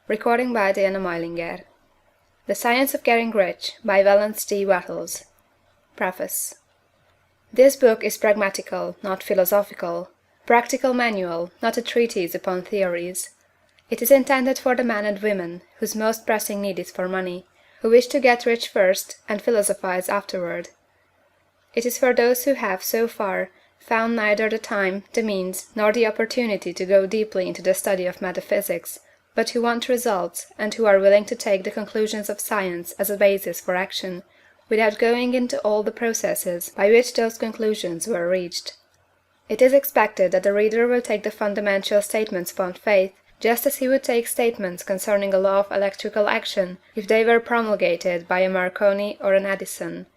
Recording by Diana Meilinger. The Science of Getting Rich by Wallace D. Wattles. Preface. This book is pragmatical, not philosophical; practical manual, not a treatise upon theories. It is intended for the men and women whose most pressing need is for money, who wish to get rich first and philosophize afterward. It is for those who have, so far, found neither the time, the means, nor the opportunity to go deeply into the study of metaphysics, but who want results, and who are willing to take the conclusions of science as a basis for action, without going into all the processes by which those conclusions were reached. It is expected that the reader will take the fundamental statements upon faith, just as he would take statements concerning a law of electrical action if they were promulgated by a Marconi or an Edison;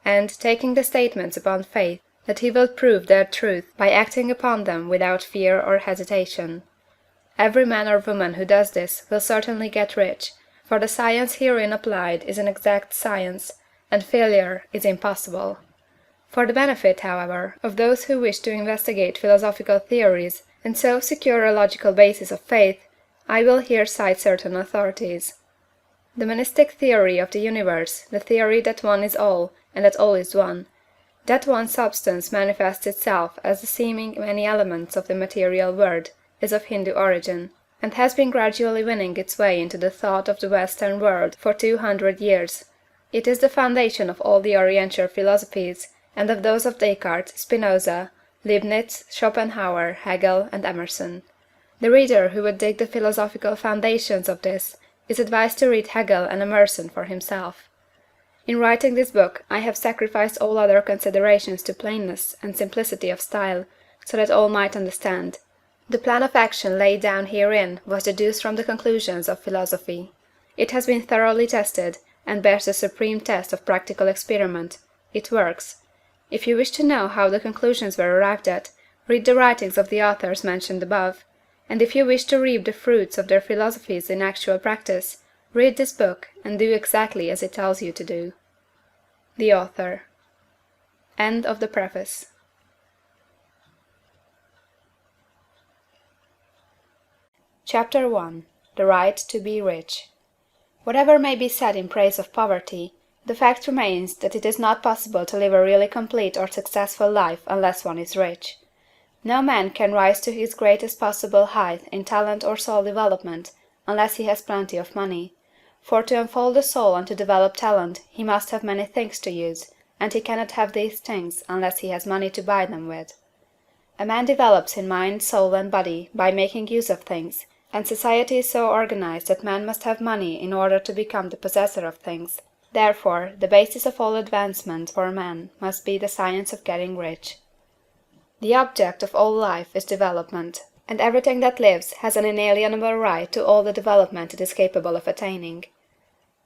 and, taking the statements upon faith, that he will prove their truth by acting upon them without fear or hesitation. Every man or woman who does this will certainly get rich, for the science herein applied is an exact science, and failure is impossible. For the benefit, however, of those who wish to investigate philosophical theories, and so secure a logical basis of faith, I will here cite certain authorities. The monistic theory of the universe, the theory that one is all, and that all is one; that one substance manifests itself as the seeming many elements of the material world, is of Hindu origin, and has been gradually winning its way into the thought of the Western world for 200 years. It is the foundation of all the Oriental philosophies, and of those of Descartes, Spinoza, Leibniz, Schopenhauer, Hegel, and Emerson. The reader who would dig the philosophical foundations of this is advised to read Hegel and Emerson for himself. In writing this book I have sacrificed all other considerations to plainness and simplicity of style, so that all might understand. The plan of action laid down herein was deduced from the conclusions of philosophy. It has been thoroughly tested, and bears the supreme test of practical experiment. It works. If you wish to know how the conclusions were arrived at, read the writings of the authors mentioned above; and if you wish to reap the fruits of their philosophies in actual practice, read this book, and do exactly as it tells you to do. The Author. End of the Preface. Chapter 1. The Right to be Rich. Whatever may be said in praise of poverty, the fact remains that it is not possible to live a really complete or successful life unless one is rich. No man can rise to his greatest possible height in talent or soul development unless he has plenty of money, for to unfold the soul and to develop talent he must have many things to use, and he cannot have these things unless he has money to buy them with. A man develops in mind, soul, and body by making use of things, and society is so organized that man must have money in order to become the possessor of things. Therefore, the basis of all advancement for man must be the science of getting rich. The object of all life is development, and everything that lives has an inalienable right to all the development it is capable of attaining.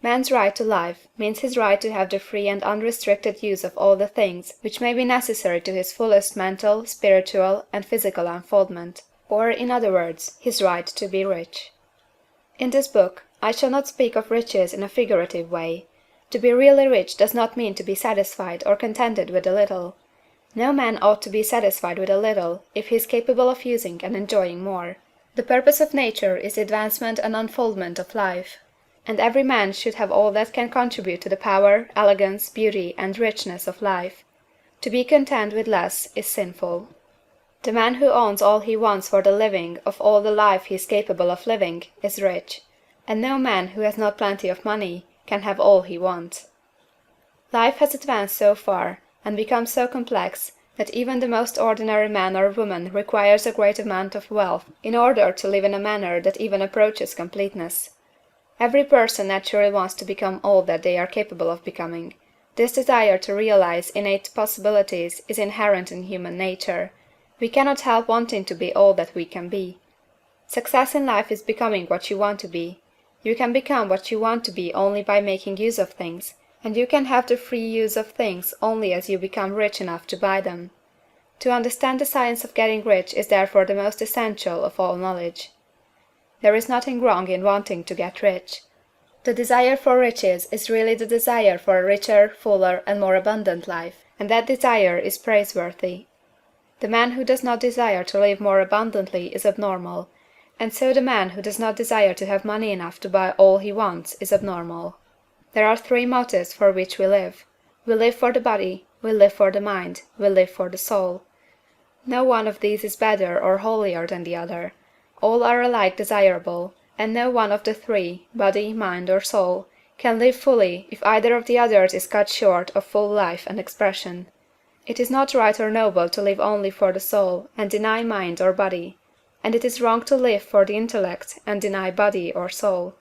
Man's right to life means his right to have the free and unrestricted use of all the things which may be necessary to his fullest mental, spiritual, and physical unfoldment, or, in other words, his right to be rich. In this book, I shall not speak of riches in a figurative way. To be really rich does not mean to be satisfied or contented with a little. No man ought to be satisfied with a little if he is capable of using and enjoying more. The purpose of nature is the advancement and unfoldment of life, and every man should have all that can contribute to the power, elegance, beauty, and richness of life. To be content with less is sinful. The man who owns all he wants for the living of all the life he is capable of living is rich, and no man who has not plenty of money can have all he wants. Life has advanced so far, and become so complex, that even the most ordinary man or woman requires a great amount of wealth in order to live in a manner that even approaches completeness. Every person naturally wants to become all that they are capable of becoming. This desire to realize innate possibilities is inherent in human nature. We cannot help wanting to be all that we can be. Success in life is becoming what you want to be. You can become what you want to be only by making use of things, and you can have the free use of things only as you become rich enough to buy them. To understand the science of getting rich is therefore the most essential of all knowledge. There is nothing wrong in wanting to get rich. The desire for riches is really the desire for a richer, fuller, and more abundant life, and that desire is praiseworthy. The man who does not desire to live more abundantly is abnormal, And so the man who does not desire to have money enough to buy all he wants is abnormal. There are three motives for which we live. We live for the body, we live for the mind, we live for the soul. No one of these is better or holier than the other. All are alike desirable, and no one of the three, body, mind, or soul, can live fully if either of the others is cut short of full life and expression. It is not right or noble to live only for the soul and deny mind or body, and it is wrong to live for the intellect and deny body or soul.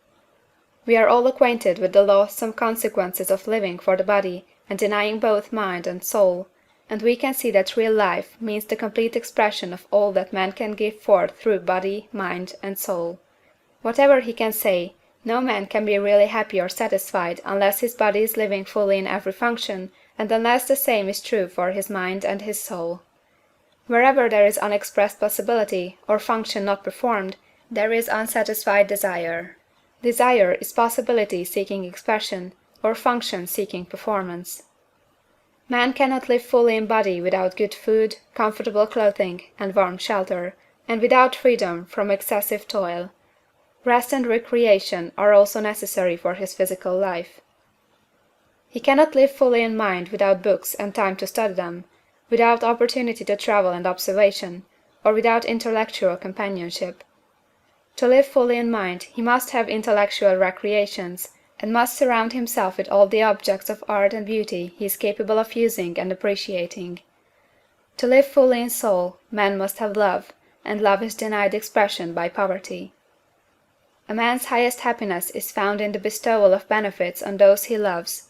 We are all acquainted with the loathsome consequences of living for the body and denying both mind and soul, and we can see that real life means the complete expression of all that man can give forth through body, mind, and soul. Whatever he can say, no man can be really happy or satisfied unless his body is living fully in every function, and unless the same is true for his mind and his soul. Wherever there is unexpressed possibility, or function not performed, there is unsatisfied desire. Desire is possibility seeking expression, or function seeking performance. Man cannot live fully in body without good food, comfortable clothing, and warm shelter, and without freedom from excessive toil. Rest and recreation are also necessary for his physical life. He cannot live fully in mind without books and time to study them, without opportunity to travel and observation, or without intellectual companionship. To live fully in mind, he must have intellectual recreations, and must surround himself with all the objects of art and beauty he is capable of using and appreciating. To live fully in soul, man must have love, and love is denied expression by poverty. A man's highest happiness is found in the bestowal of benefits on those he loves.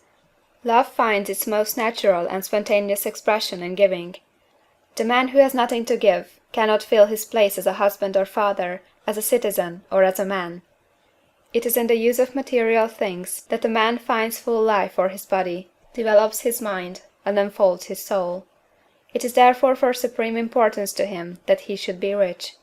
Love finds its most natural and spontaneous expression in giving. The man who has nothing to give cannot fill his place as a husband or father, as a citizen, or as a man. It is in the use of material things that a man finds full life for his body, develops his mind, and unfolds his soul. It is therefore for supreme importance to him that he should be rich.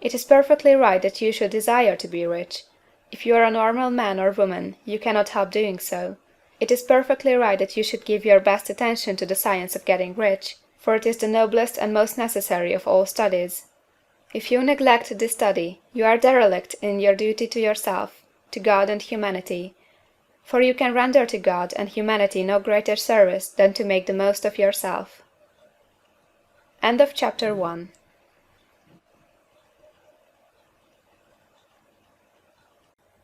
It is perfectly right that you should desire to be rich. If you are a normal man or woman, you cannot help doing so. It is perfectly right that you should give your best attention to the science of getting rich, for it is the noblest and most necessary of all studies. If you neglect this study, you are derelict in your duty to yourself, to God and humanity, for you can render to God and humanity no greater service than to make the most of yourself. End of Chapter 1.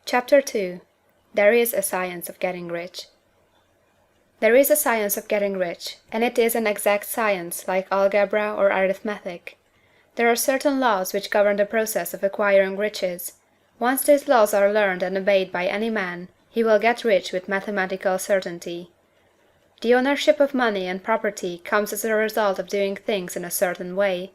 Chapter 2. There is a science of getting rich. There is a science of getting rich, and it is an exact science like algebra or arithmetic. There are certain laws which govern the process of acquiring riches. Once these laws are learned and obeyed by any man, he will get rich with mathematical certainty. The ownership of money and property comes as a result of doing things in a certain way.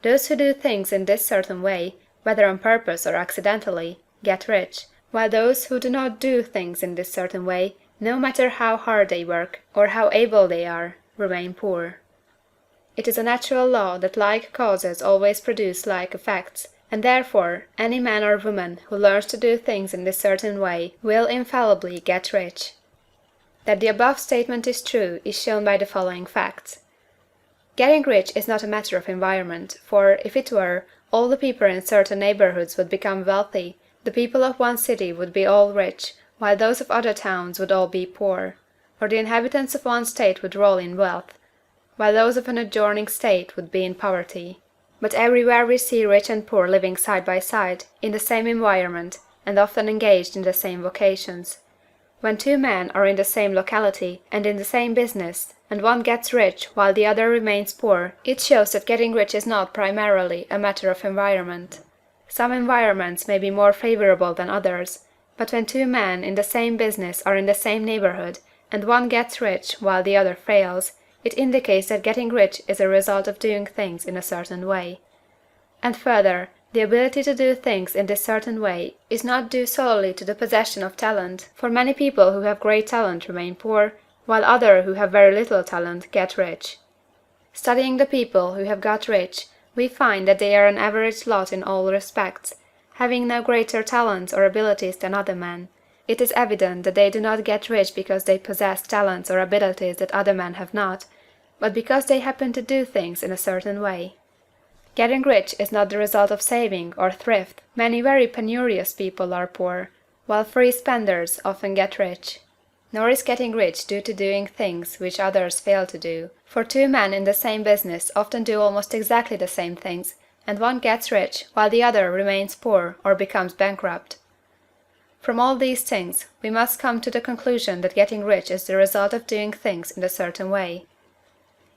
Those who do things in this certain way, whether on purpose or accidentally, get rich, while those who do not do things in this certain way, no matter how hard they work, or how able they are, remain poor. It is a natural law that like causes always produce like effects, and therefore any man or woman who learns to do things in this certain way will infallibly get rich. That the above statement is true is shown by the following facts. Getting rich is not a matter of environment, for, if it were, all the people in certain neighborhoods would become wealthy, the people of one city would be all rich, while those of other towns would all be poor, or the inhabitants of one state would roll in wealth, while those of an adjoining state would be in poverty. But everywhere we see rich and poor living side by side, in the same environment, and often engaged in the same vocations. When two men are in the same locality, and in the same business, and one gets rich while the other remains poor, it shows that getting rich is not primarily a matter of environment. Some environments may be more favorable than others, but when two men in the same business are in the same neighborhood, and one gets rich while the other fails, it indicates that getting rich is a result of doing things in a certain way. And further, the ability to do things in this certain way is not due solely to the possession of talent, for many people who have great talent remain poor, while others who have very little talent get rich. Studying the people who have got rich, we find that they are an average lot in all respects, having no greater talents or abilities than other men. It is evident that they do not get rich because they possess talents or abilities that other men have not, but because they happen to do things in a certain way. Getting rich is not the result of saving or thrift. Many very penurious people are poor, while free spenders often get rich. Nor is getting rich due to doing things which others fail to do, for two men in the same business often do almost exactly the same things, and one gets rich while the other remains poor or becomes bankrupt. From all these things, we must come to the conclusion that getting rich is the result of doing things in a certain way.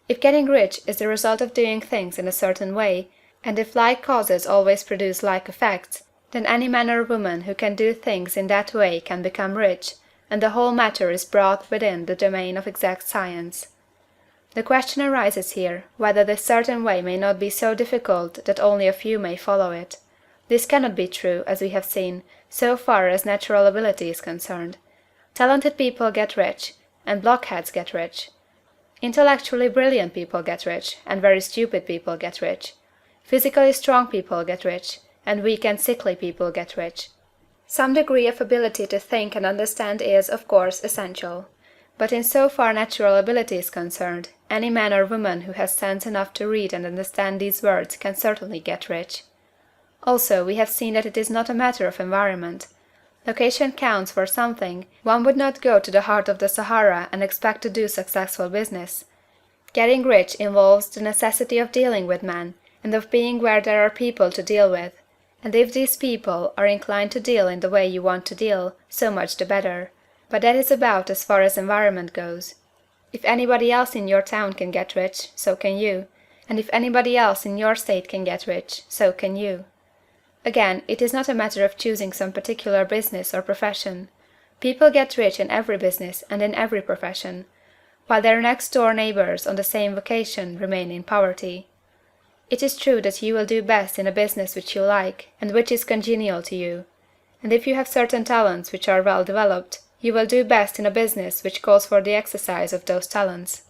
If getting rich is the result of doing things in a certain way, and if like causes always produce like effects, then any man or woman who can do things in that way can become rich, and the whole matter is brought within the domain of exact science. The question arises here, whether this certain way may not be so difficult that only a few may follow it. This cannot be true, as we have seen, so far as natural ability is concerned. Talented people get rich, and blockheads get rich. Intellectually brilliant people get rich, and very stupid people get rich. Physically strong people get rich, and weak and sickly people get rich. Some degree of ability to think and understand is, of course, essential. But in so far natural ability is concerned, any man or woman who has sense enough to read and understand these words can certainly get rich. Also, we have seen that it is not a matter of environment. Location counts for something. One would not go to the heart of the Sahara and expect to do successful business. Getting rich involves the necessity of dealing with men, and of being where there are people to deal with. And if these people are inclined to deal in the way you want to deal, so much the better. But that is about as far as environment goes. If anybody else in your town can get rich, so can you. And if anybody else in your state can get rich, so can you. Again, it is not a matter of choosing some particular business or profession. People get rich in every business and in every profession, while their next-door neighbors on the same vocation remain in poverty. It is true that you will do best in a business which you like, and which is congenial to you. And if you have certain talents which are well developed, you will do best in a business which calls for the exercise of those talents.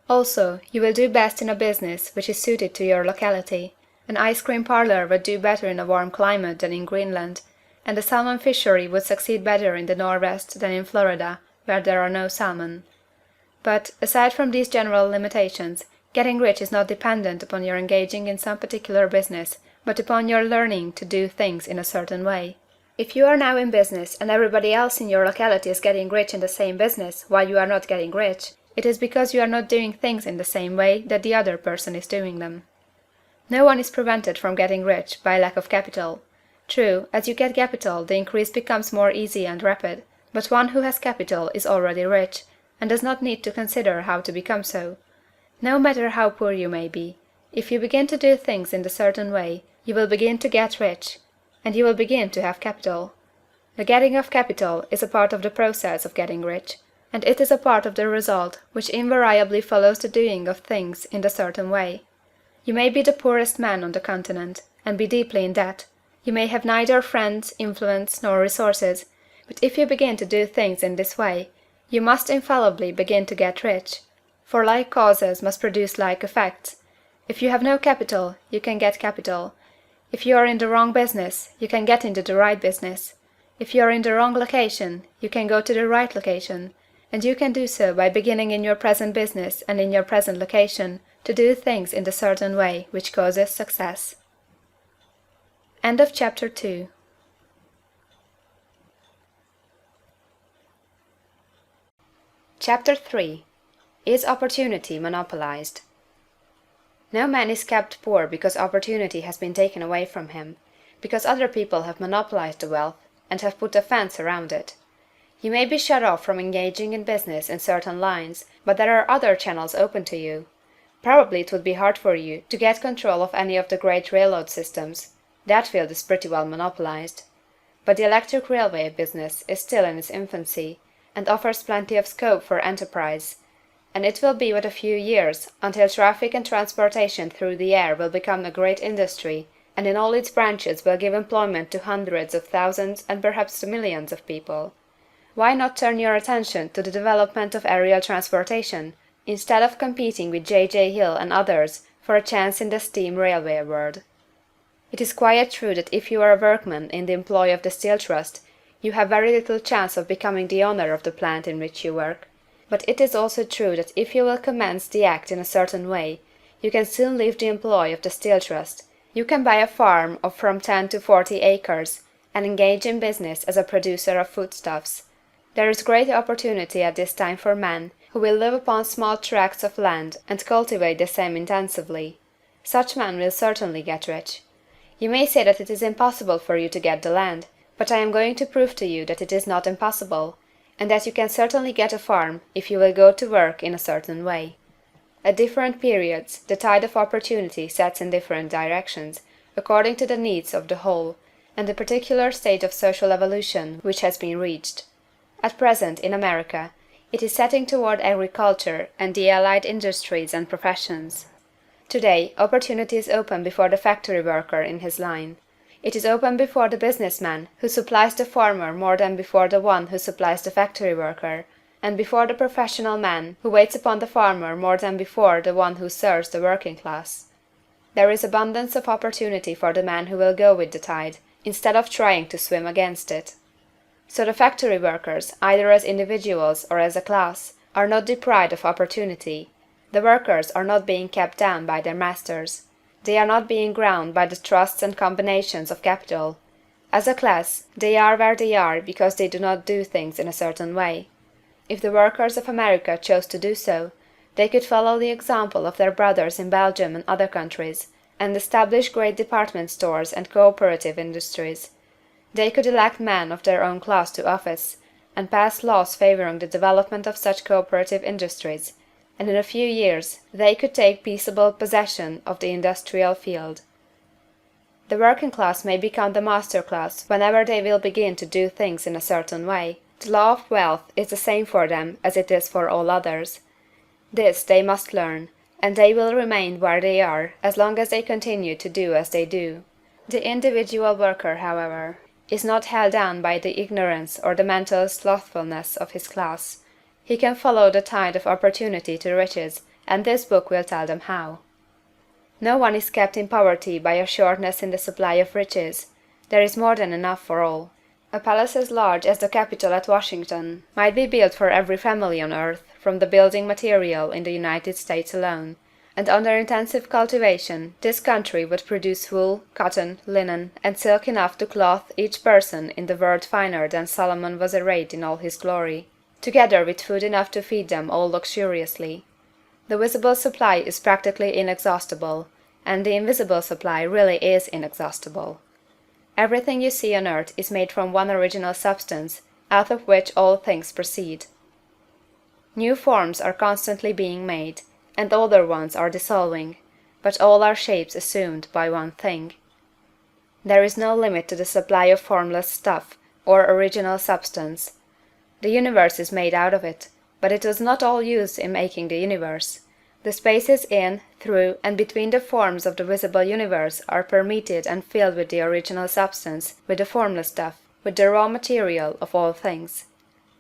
Also, you will do best in a business which is suited to your locality. An ice cream parlor would do better in a warm climate than in Greenland, and a salmon fishery would succeed better in the Northwest than in Florida, where there are no salmon. But, aside from these general limitations, getting rich is not dependent upon your engaging in some particular business, but upon your learning to do things in a certain way. If you are now in business and everybody else in your locality is getting rich in the same business while you are not getting rich, it is because you are not doing things in the same way that the other person is doing them. No one is prevented from getting rich by lack of capital. True, as you get capital, the increase becomes more easy and rapid, but one who has capital is already rich, and does not need to consider how to become so. No matter how poor you may be, if you begin to do things in a certain way, you will begin to get rich, and you will begin to have capital. The getting of capital is a part of the process of getting rich, and it is a part of the result which invariably follows the doing of things in a certain way. You may be the poorest man on the continent, and be deeply in debt. You may have neither friends, influence, nor resources, but if you begin to do things in this way, you must infallibly begin to get rich, for like causes must produce like effects. If you have no capital, you can get capital. If you are in the wrong business, you can get into the right business. If you are in the wrong location, you can go to the right location, and you can do so by beginning in your present business and in your present location to do things in the certain way which causes success. End of chapter 2. Chapter 3. Is opportunity monopolized? No man is kept poor because opportunity has been taken away from him, because other people have monopolized the wealth and have put a fence around it. You may be shut off from engaging in business in certain lines, but there are other channels open to you. Probably it would be hard for you to get control of any of the great railroad systems. That field is pretty well monopolized. But the electric railway business is still in its infancy, and offers plenty of scope for enterprise, and it will be but a few years until traffic and transportation through the air will become a great industry, and in all its branches will give employment to hundreds of thousands and perhaps to millions of people. Why not turn your attention to the development of aerial transportation, instead of competing with J. Hill and others for a chance in the steam railway world? It is quite true that if you are a workman in the employ of the Steel Trust, you have very little chance of becoming the owner of the plant in which you work. But it is also true that if you will commence the act in a certain way, You can soon leave the employ of the Steel Trust. You can buy a farm of from 10 to 40 acres, and engage in business as a producer of foodstuffs. There is great opportunity at this time for men who will live upon small tracts of land and cultivate the same intensively. Such men will certainly get rich. You may say that it is impossible for you to get the land, but I am going to prove to you that it is not impossible, and that you can certainly get a farm if you will go to work in a certain way. At different periods, the tide of opportunity sets in different directions, according to the needs of the whole, and the particular stage of social evolution which has been reached. At present, in America, it is setting toward agriculture and the allied industries and professions. Today, opportunity is open before the factory worker in his line. It is open before the businessman who supplies the farmer more than before the one who supplies the factory worker, and before the professional man who waits upon the farmer more than before the one who serves the working class. There is abundance of opportunity for the man who will go with the tide, instead of trying to swim against it. So the factory workers, either as individuals or as a class, are not deprived of opportunity. The workers are not being kept down by their masters. They are not being ground by the trusts and combinations of capital. As a class, they are where they are because they do not do things in a certain way. If the workers of America chose to do so, they could follow the example of their brothers in Belgium and other countries, and establish great department stores and cooperative industries. They could elect men of their own class to office, and pass laws favoring the development of such cooperative industries, and in a few years they could take peaceable possession of the industrial field. The working class may become the master class whenever they will begin to do things in a certain way. The law of wealth is the same for them as it is for all others. This they must learn, and they will remain where they are as long as they continue to do as they do. The individual worker, however, is not held down by the ignorance or the mental slothfulness of his class. He can follow the tide of opportunity to riches, and this book will tell them how. No one is kept in poverty by a shortness in the supply of riches. There is more than enough for all. A palace as large as the Capitol at Washington might be built for every family on earth from the building material in the United States alone, and under intensive cultivation this country would produce wool, cotton, linen, and silk enough to clothe each person in the world finer than Solomon was arrayed in all his glory, together with food enough to feed them all luxuriously. The visible supply is practically inexhaustible, and the invisible supply really is inexhaustible. Everything you see on earth is made from one original substance, out of which all things proceed. New forms are constantly being made, and older ones are dissolving, but all are shapes assumed by one thing. There is no limit to the supply of formless stuff, or original substance. The universe is made out of it, but it was not all used in making the universe. The spaces in, through, and between the forms of the visible universe are permeated and filled with the original substance, with the formless stuff, with the raw material of all things.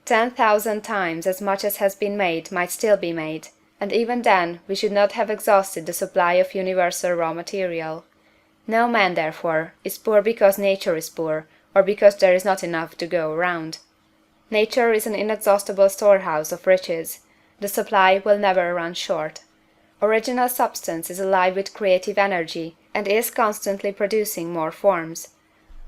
10,000 times as much as has been made might still be made, and even then we should not have exhausted the supply of universal raw material. No man, therefore, is poor because nature is poor, or because there is not enough to go around. Nature is an inexhaustible storehouse of riches. The supply will never run short. Original substance is alive with creative energy, and is constantly producing more forms.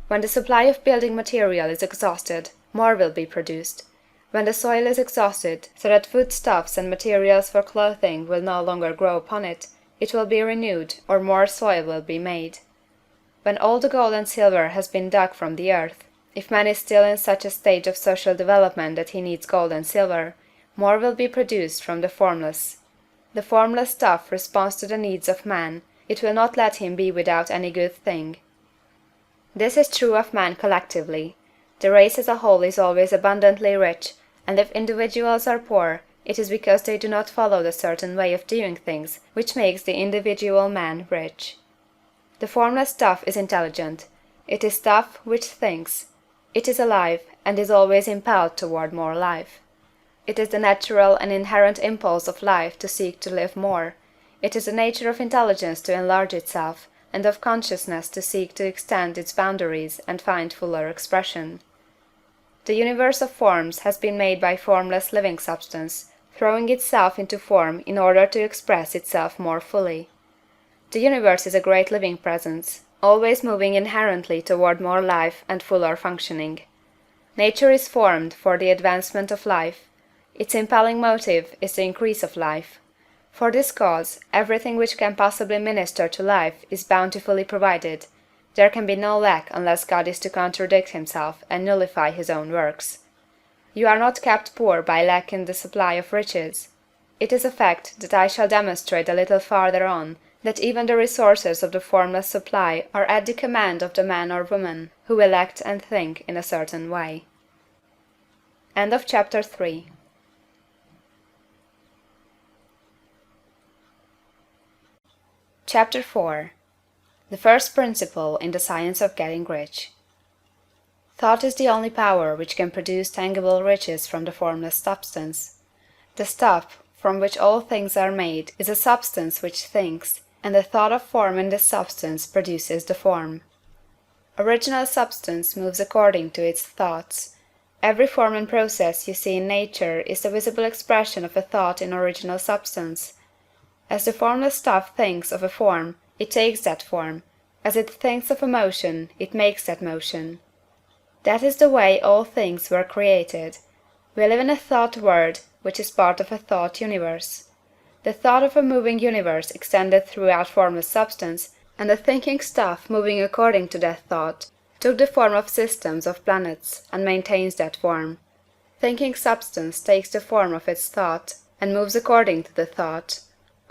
When the supply of building material is exhausted, more will be produced. When the soil is exhausted, so that foodstuffs and materials for clothing will no longer grow upon it, it will be renewed, or more soil will be made. When all the gold and silver has been dug from the earth, if man is still in such a stage of social development that he needs gold and silver, more will be produced from the formless. The formless stuff responds to the needs of man, it will not let him be without any good thing. This is true of man collectively. The race as a whole is always abundantly rich, and if individuals are poor, it is because they do not follow the certain way of doing things which makes the individual man rich. The formless stuff is intelligent. It is stuff which thinks. It is alive, and is always impelled toward more life. It is the natural and inherent impulse of life to seek to live more. It is the nature of intelligence to enlarge itself, and of consciousness to seek to extend its boundaries and find fuller expression. The universe of forms has been made by formless living substance, throwing itself into form in order to express itself more fully. The universe is a great living presence, always moving inherently toward more life and fuller functioning. Nature is formed for the advancement of life; its impelling motive is the increase of life. For this cause, everything which can possibly minister to life is bountifully provided; there can be no lack unless God is to contradict himself and nullify his own works. You are not kept poor by lack in the supply of riches. It is a fact that I shall demonstrate a little farther on, that even the resources of the formless supply are at the command of the man or woman who will act and think in a certain way. End of Chapter 3. Chapter 4. The first principle in the science of getting rich. Thought is the only power which can produce tangible riches from the formless substance. The stuff from which all things are made is a substance which thinks, and the thought of form in this substance produces the form. Original substance moves according to its thoughts. Every form and process you see in nature is the visible expression of a thought in original substance. As the formless stuff thinks of a form, it takes that form; as it thinks of a motion, it makes that motion. That is the way all things were created. We live in a thought world, which is part of a thought universe. The thought of a moving universe extended throughout formless substance, and the thinking stuff moving according to that thought took the form of systems of planets, and maintains that form. Thinking substance takes the form of its thought, and moves according to the thought.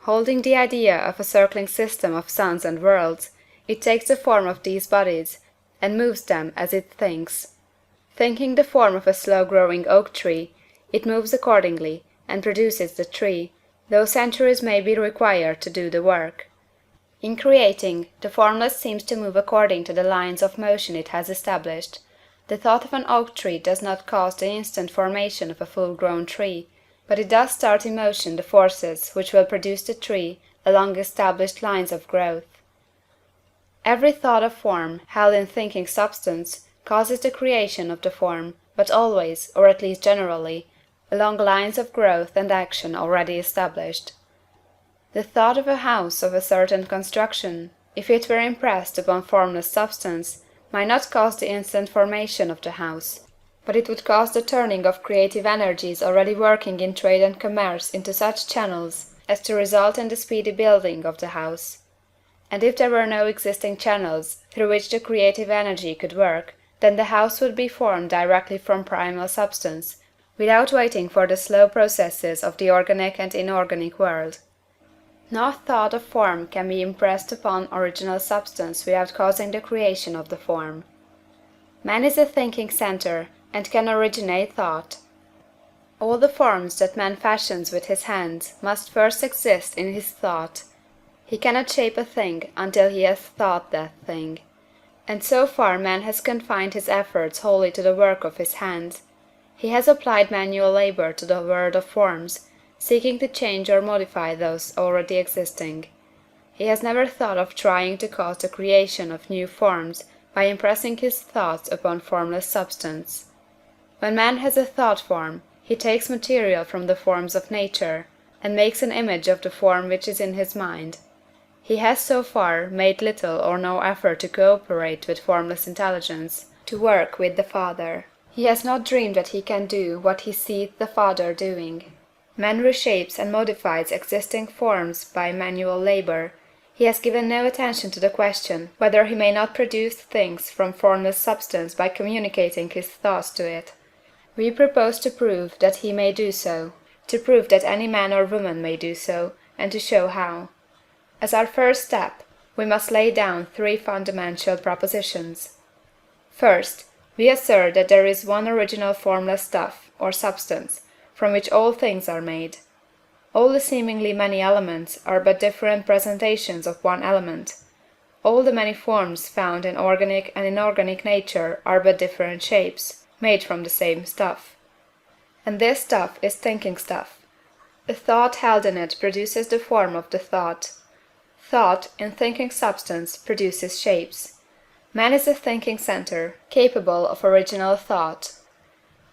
Holding the idea of a circling system of suns and worlds, it takes the form of these bodies, and moves them as it thinks. Thinking the form of a slow-growing oak tree, it moves accordingly, and produces the tree, though centuries may be required to do the work. In creating, the formless seems to move according to the lines of motion it has established. The thought of an oak tree does not cause the instant formation of a full-grown tree, but it does start in motion the forces which will produce the tree along established lines of growth. Every thought of form, held in thinking substance, causes the creation of the form, but always, or at least generally, along lines of growth and action already established. The thought of a house of a certain construction, if it were impressed upon formless substance, might not cause the instant formation of the house, but it would cause the turning of creative energies already working in trade and commerce into such channels as to result in the speedy building of the house. And if there were no existing channels through which the creative energy could work, then the house would be formed directly from primal substance, without waiting for the slow processes of the organic and inorganic world. No thought of form can be impressed upon original substance without causing the creation of the form. Man is a thinking centre, and can originate thought. All the forms that man fashions with his hands must first exist in his thought. He cannot shape a thing until he has thought that thing. And so far man has confined his efforts wholly to the work of his hands. He has applied manual labor to the world of forms, seeking to change or modify those already existing. He has never thought of trying to cause the creation of new forms by impressing his thoughts upon formless substance. When man has a thought form, he takes material from the forms of nature, and makes an image of the form which is in his mind. He has so far made little or no effort to cooperate with formless intelligence, to work with the Father. He has not dreamed that he can do what he seeth the Father doing. Man reshapes and modifies existing forms by manual labor. He has given no attention to the question whether he may not produce things from formless substance by communicating his thoughts to it. We propose to prove that he may do so, to prove that any man or woman may do so, and to show how. As our first step, we must lay down three fundamental propositions. First, we assert that there is one original formless stuff, or substance, from which all things are made. All the seemingly many elements are but different presentations of one element. All the many forms found in organic and inorganic nature are but different shapes, made from the same stuff. And this stuff is thinking stuff. A thought held in it produces the form of the thought. Thought, in thinking substance, produces shapes. Man is a thinking centre, capable of original thought.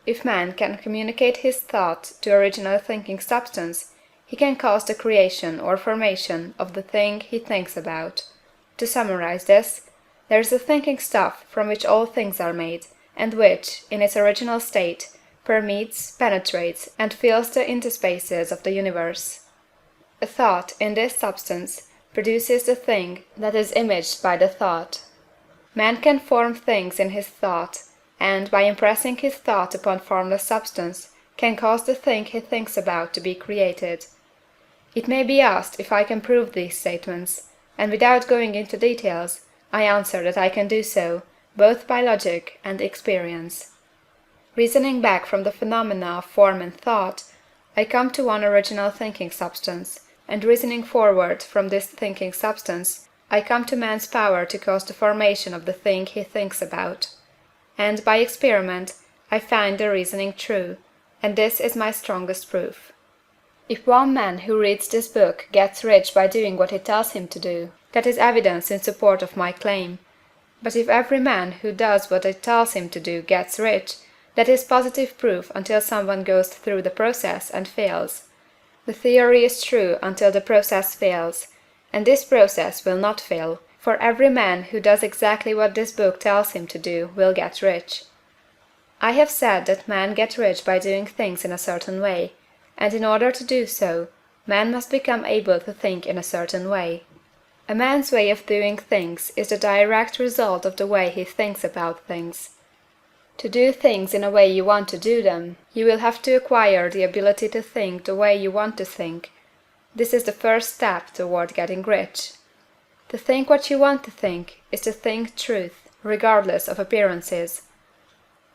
If man can communicate his thought to original thinking substance, he can cause the creation or formation of the thing he thinks about. To summarize this, there is the thinking stuff from which all things are made, and which, in its original state, permeates, penetrates, and fills the interspaces of the universe. A thought, in this substance, produces the thing that is imaged by the thought. Man can form things in his thought, and, by impressing his thought upon formless substance, can cause the thing he thinks about to be created. It may be asked if I can prove these statements, and without going into details, I answer that I can do so, both by logic and experience. Reasoning back from the phenomena of form and thought, I come to one original thinking substance, and reasoning forward from this thinking substance, I come to man's power to cause the formation of the thing he thinks about. And, by experiment, I find the reasoning true, and this is my strongest proof. If one man who reads this book gets rich by doing what it tells him to do, that is evidence in support of my claim. But if every man who does what it tells him to do gets rich, that is positive proof until someone goes through the process and fails. The theory is true until the process fails, and this process will not fail, for every man who does exactly what this book tells him to do will get rich. I have said that men get rich by doing things in a certain way, and in order to do so, man must become able to think in a certain way. A man's way of doing things is the direct result of the way he thinks about things. To do things in a way you want to do them, you will have to acquire the ability to think the way you want to think. This is the first step toward getting rich. To think what you want to think is to think truth, regardless of appearances.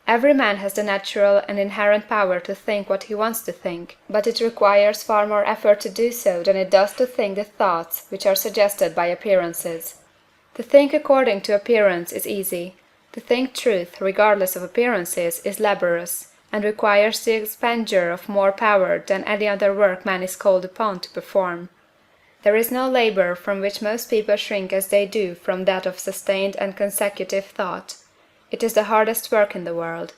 Every man has the natural and inherent power to think what he wants to think, but it requires far more effort to do so than it does to think the thoughts which are suggested by appearances. To think according to appearance is easy. To think truth, regardless of appearances, is laborious, and requires the expenditure of more power than any other work man is called upon to perform. There is no labor from which most people shrink as they do from that of sustained and consecutive thought. It is the hardest work in the world.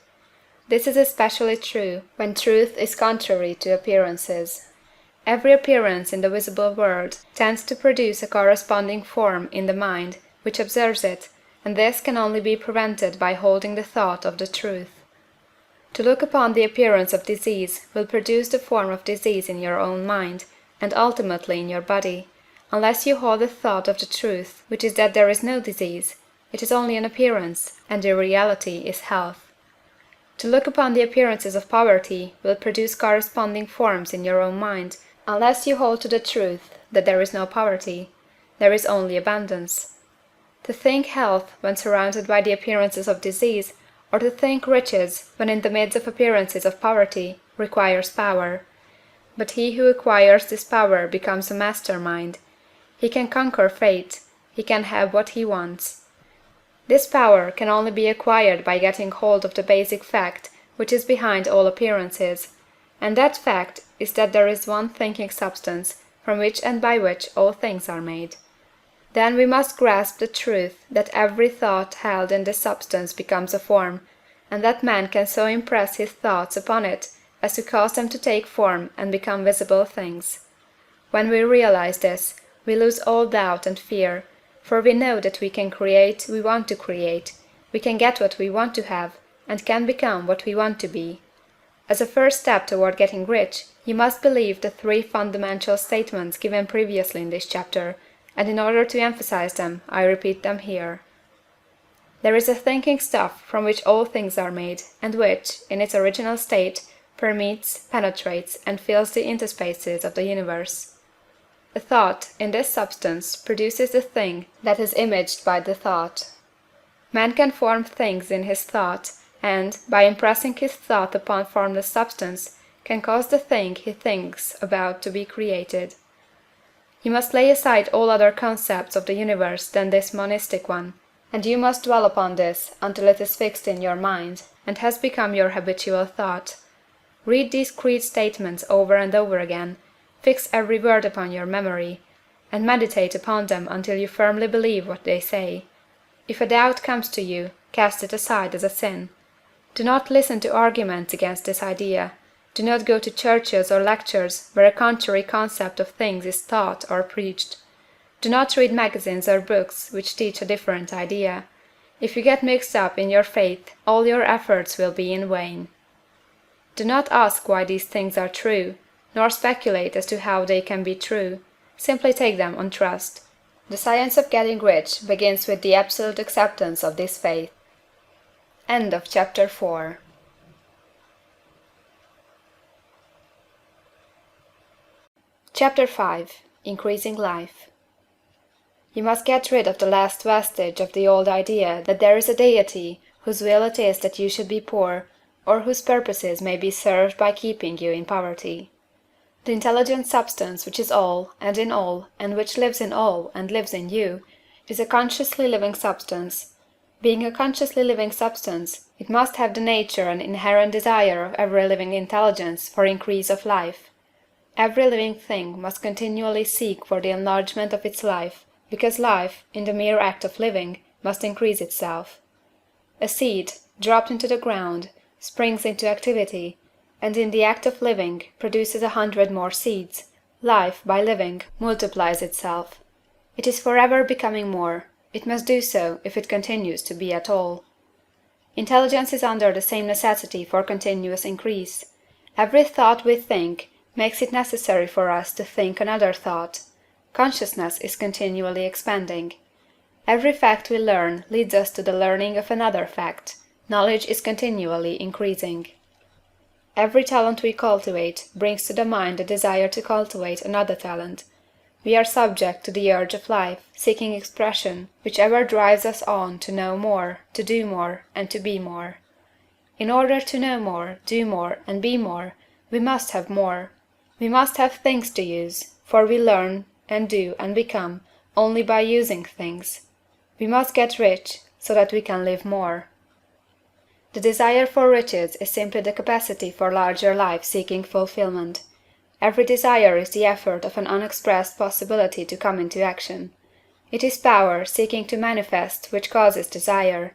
This is especially true when truth is contrary to appearances. Every appearance in the visible world tends to produce a corresponding form in the mind which observes it, and this can only be prevented by holding the thought of the truth. To look upon the appearance of disease will produce the form of disease in your own mind, and ultimately in your body, unless you hold the thought of the truth, which is that there is no disease, it is only an appearance, and the reality is health. To look upon the appearances of poverty will produce corresponding forms in your own mind, unless you hold to the truth that there is no poverty, there is only abundance. To think health when surrounded by the appearances of disease, or to think riches when in the midst of appearances of poverty, requires power. But he who acquires this power becomes a master mind. He can conquer fate, he can have what he wants. This power can only be acquired by getting hold of the basic fact which is behind all appearances, and that fact is that there is one thinking substance from which and by which all things are made. Then we must grasp the truth that every thought held in this substance becomes a form, and that man can so impress his thoughts upon it as to cause them to take form and become visible things. When we realize this, we lose all doubt and fear, for we know that we can create we want to create, we can get what we want to have, and can become what we want to be. As a first step toward getting rich, you must believe the three fundamental statements given previously in this chapter, and in order to emphasize them, I repeat them here. There is a thinking stuff from which all things are made, and which, in its original state, permeates, penetrates, and fills the interspaces of the universe. A thought, in this substance, produces the thing that is imaged by the thought. Man can form things in his thought, and, by impressing his thought upon formless substance, can cause the thing he thinks about to be created. You must lay aside all other concepts of the universe than this monistic one, and you must dwell upon this until it is fixed in your mind, and has become your habitual thought. Read these creed statements over and over again, fix every word upon your memory, and meditate upon them until you firmly believe what they say. If a doubt comes to you, cast it aside as a sin. Do not listen to arguments against this idea. Do not go to churches or lectures where a contrary concept of things is taught or preached. Do not read magazines or books which teach a different idea. If you get mixed up in your faith, all your efforts will be in vain. Do not ask why these things are true, nor speculate as to how they can be true. Simply take them on trust. The science of getting rich begins with the absolute acceptance of this faith. End of chapter 4. Chapter 5. Increasing Life. You must get rid of the last vestige of the old idea that there is a deity whose will it is that you should be poor, or whose purposes may be served by keeping you in poverty. The intelligent substance which is all, and in all, and which lives in all, and lives in you, is a consciously living substance. Being a consciously living substance, it must have the nature and inherent desire of every living intelligence for increase of life. Every living thing must continually seek for the enlargement of its life, because life, in the mere act of living, must increase itself. A seed, dropped into the ground, springs into activity, and in the act of living produces 100 more seeds. Life, by living, multiplies itself. It is forever becoming more. It must do so if it continues to be at all. Intelligence is under the same necessity for continuous increase. Every thought we think makes it necessary for us to think another thought. Consciousness is continually expanding. Every fact we learn leads us to the learning of another fact. Knowledge is continually increasing. Every talent we cultivate brings to the mind the desire to cultivate another talent. We are subject to the urge of life, seeking expression, which ever drives us on to know more, to do more, and to be more. In order to know more, do more, and be more, we must have more. We must have things to use, for we learn, and do, and become, only by using things. We must get rich, so that we can live more. The desire for riches is simply the capacity for larger life seeking fulfillment. Every desire is the effort of an unexpressed possibility to come into action. It is power seeking to manifest which causes desire.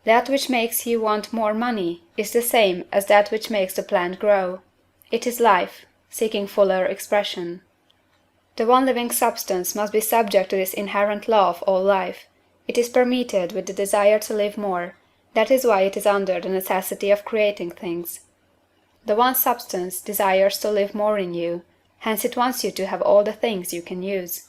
That which makes you want more money is the same as that which makes the plant grow. It is life, seeking fuller expression. The one living substance must be subject to this inherent law of all life. It is permeated with the desire to live more. That is why it is under the necessity of creating things. The one substance desires to live more in you, hence it wants you to have all the things you can use.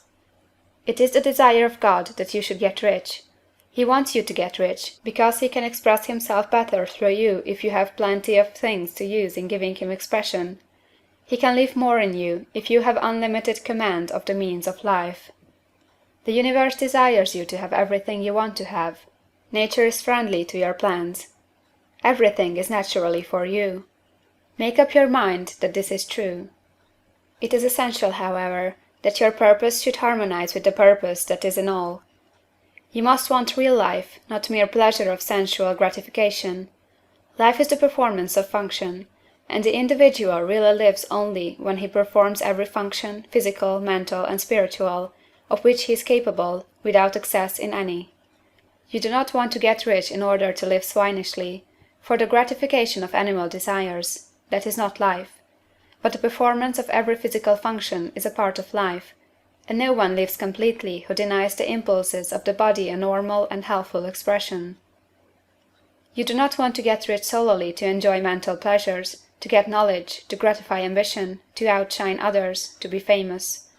It is the desire of God that you should get rich. He wants you to get rich, because he can express himself better through you if you have plenty of things to use in giving him expression. He can live more in you if you have unlimited command of the means of life. The universe desires you to have everything you want to have. Nature is friendly to your plans. Everything is naturally for you. Make up your mind that this is true. It is essential, however, that your purpose should harmonize with the purpose that is in all. You must want real life, not mere pleasure of sensual gratification. Life is the performance of function, and the individual really lives only when he performs every function, physical, mental, and spiritual, of which he is capable, without excess in any. You do not want to get rich in order to live swinishly, for the gratification of animal desires. That is not life. But the performance of every physical function is a part of life, and no one lives completely who denies the impulses of the body a normal and healthful expression. You do not want to get rich solely to enjoy mental pleasures, to get knowledge, to gratify ambition, to outshine others, to be famous.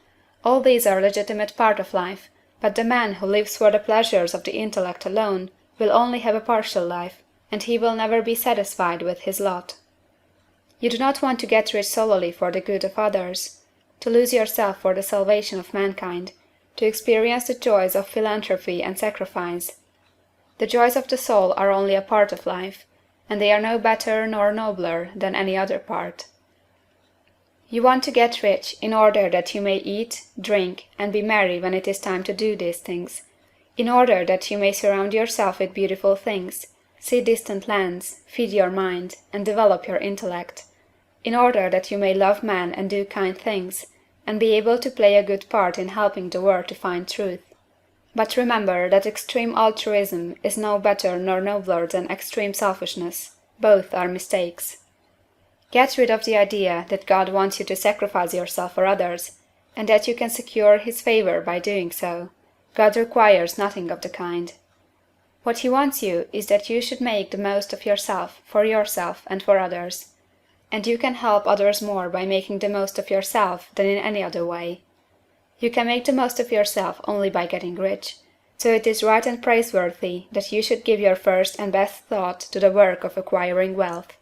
All these are a legitimate part of life, but the man who lives for the pleasures of the intellect alone will only have a partial life, and he will never be satisfied with his lot. You do not want to get rich solely for the good of others, to lose yourself for the salvation of mankind, to experience the joys of philanthropy and sacrifice. The joys of the soul are only a part of life, and they are no better nor nobler than any other part. You want to get rich in order that you may eat, drink, and be merry when it is time to do these things, in order that you may surround yourself with beautiful things, see distant lands, feed your mind, and develop your intellect, in order that you may love man and do kind things, and be able to play a good part in helping the world to find truth. But remember that extreme altruism is no better nor nobler than extreme selfishness. Both are mistakes. Get rid of the idea that God wants you to sacrifice yourself for others, and that you can secure his favor by doing so. God requires nothing of the kind. What he wants you is that you should make the most of yourself for yourself and for others. And you can help others more by making the most of yourself than in any other way. You can make the most of yourself only by getting rich, so it is right and praiseworthy that you should give your first and best thought to the work of acquiring wealth.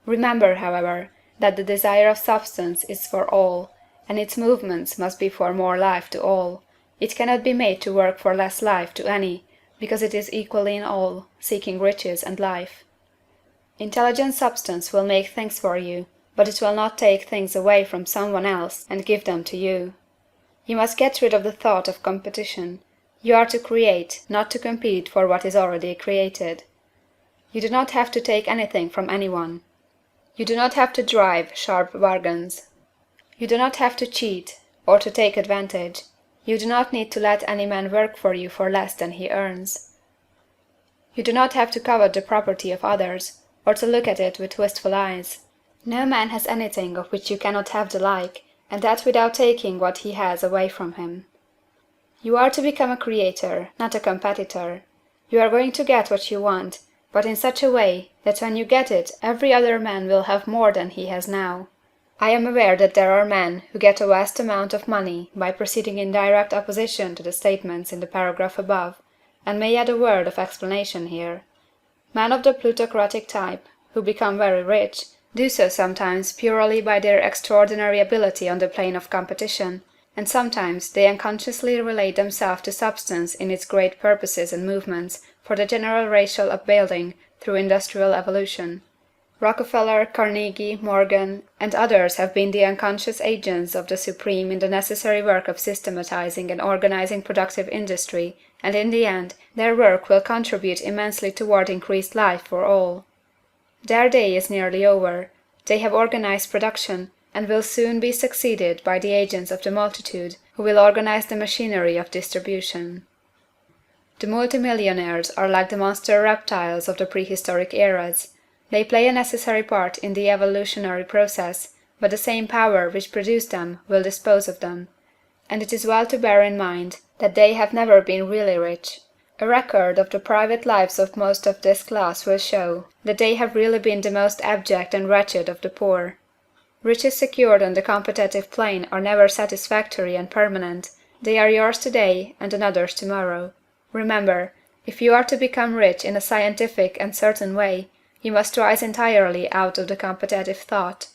Remember, however, that the desire of substance is for all, and its movements must be for more life to all. It cannot be made to work for less life to any, because it is equally in all, seeking riches and life. Intelligent substance will make things for you, but it will not take things away from someone else and give them to you. You must get rid of the thought of competition. You are to create, not to compete for what is already created. You do not have to take anything from anyone. You do not have to drive sharp bargains. You do not have to cheat, or to take advantage. You do not need to let any man work for you for less than he earns. You do not have to covet the property of others, or to look at it with wistful eyes. No man has anything of which you cannot have the like, and that without taking what he has away from him. You are to become a creator, not a competitor. You are going to get what you want, but in such a way that when you get it every other man will have more than he has now. I am aware that there are men who get a vast amount of money by proceeding in direct opposition to the statements in the paragraph above, and may add a word of explanation here. Men of the plutocratic type, who become very rich, do so sometimes purely by their extraordinary ability on the plane of competition, and sometimes they unconsciously relate themselves to substance in its great purposes and movements for the general racial upbuilding through industrial evolution. Rockefeller, Carnegie, Morgan, and others have been the unconscious agents of the supreme in the necessary work of systematizing and organizing productive industry, and in the end, their work will contribute immensely toward increased life for all. Their day is nearly over. They have organized production, and will soon be succeeded by the agents of the multitude, who will organize the machinery of distribution. The multimillionaires are like the monster reptiles of the prehistoric eras. They play a necessary part in the evolutionary process, but the same power which produced them will dispose of them. And it is well to bear in mind that they have never been really rich. A record of the private lives of most of this class will show that they have really been the most abject and wretched of the poor. Riches secured on the competitive plane are never satisfactory and permanent. They are yours today and another's tomorrow. Remember, if you are to become rich in a scientific and certain way, you must rise entirely out of the competitive thought.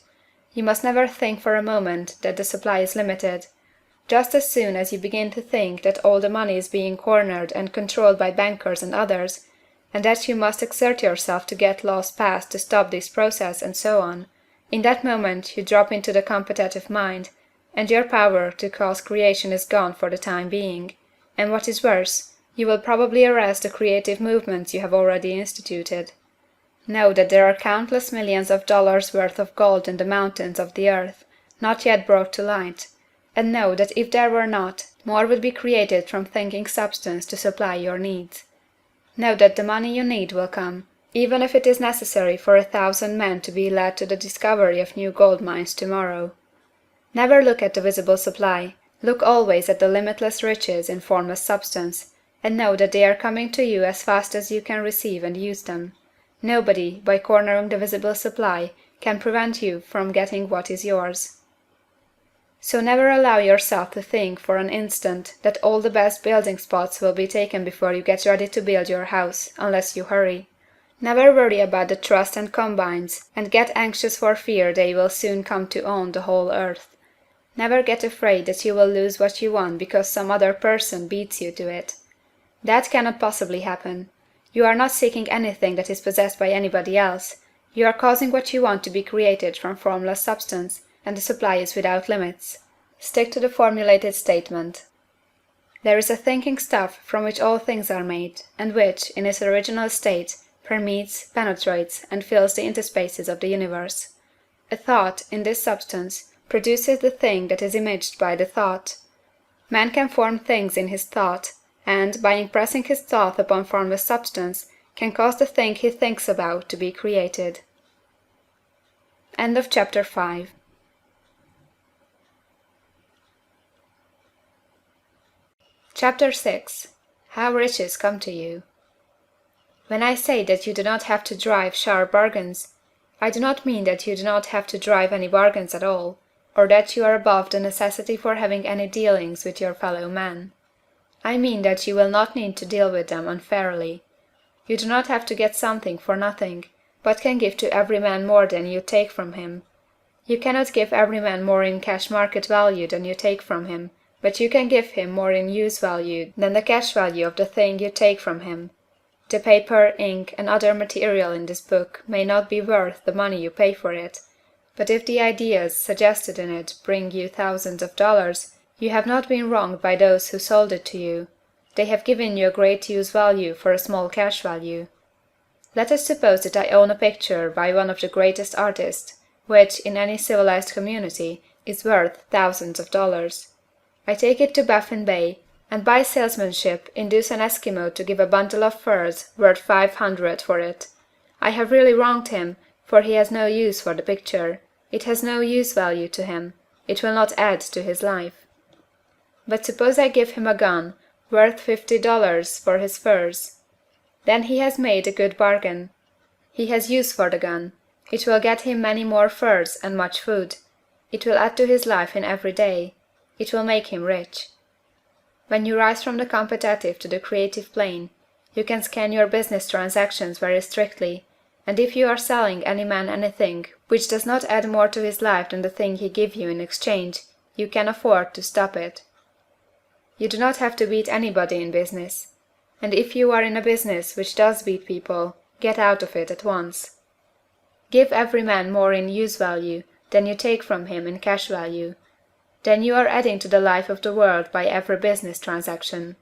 You must never think for a moment that the supply is limited. Just as soon as you begin to think that all the money is being cornered and controlled by bankers and others, and that you must exert yourself to get laws passed to stop this process and so on, in that moment you drop into the competitive mind, and your power to cause creation is gone for the time being, and what is worse, you will probably arrest the creative movements you have already instituted. Know that there are countless millions of dollars worth of gold in the mountains of the earth, not yet brought to light, and know that if there were not, more would be created from thinking substance to supply your needs. Know that the money you need will come, even if it is necessary for 1,000 men to be led to the discovery of new gold mines tomorrow. Never look at the visible supply, look always at the limitless riches in formless substance, and know that they are coming to you as fast as you can receive and use them. Nobody, by cornering the visible supply, can prevent you from getting what is yours. So never allow yourself to think for an instant that all the best building spots will be taken before you get ready to build your house, unless you hurry. Never worry about the trusts and combines, and get anxious for fear they will soon come to own the whole earth. Never get afraid that you will lose what you want because some other person beats you to it. That cannot possibly happen. You are not seeking anything that is possessed by anybody else. You are causing what you want to be created from formless substance, and the supply is without limits. Stick to the formulated statement. There is a thinking stuff from which all things are made, and which, in its original state, permeates, penetrates, and fills the interspaces of the universe. A thought, in this substance, produces the thing that is imaged by the thought. Man can form things in his thought, and, by impressing his thought upon formless substance, can cause the thing he thinks about to be created. End of chapter 5. Chapter 6. How Riches Come to You. When I say that you do not have to drive sharp bargains, I do not mean that you do not have to drive any bargains at all, or that you are above the necessity for having any dealings with your fellow men. I mean that you will not need to deal with them unfairly. You do not have to get something for nothing, but can give to every man more than you take from him. You cannot give every man more in cash market value than you take from him, but you can give him more in use value than the cash value of the thing you take from him. The paper, ink, and other material in this book may not be worth the money you pay for it, but if the ideas suggested in it bring you thousands of dollars, you have not been wronged by those who sold it to you. They have given you a great use value for a small cash value. Let us suppose that I own a picture by one of the greatest artists, which, in any civilized community, is worth thousands of dollars. I take it to Baffin Bay, and by salesmanship induce an Eskimo to give a bundle of furs worth 500 for it. I have really wronged him, for he has no use for the picture. It has no use value to him. It will not add to his life. But suppose I give him a gun, worth $50 for his furs. Then he has made a good bargain. He has use for the gun. It will get him many more furs and much food. It will add to his life in every day. It will make him rich. When you rise from the competitive to the creative plane, you can scan your business transactions very strictly, and if you are selling any man anything which does not add more to his life than the thing he gives you in exchange, you can afford to stop it. You do not have to beat anybody in business, and if you are in a business which does beat people, get out of it at once. Give every man more in use value than you take from him in cash value. Then you are adding to the life of the world by every business transaction.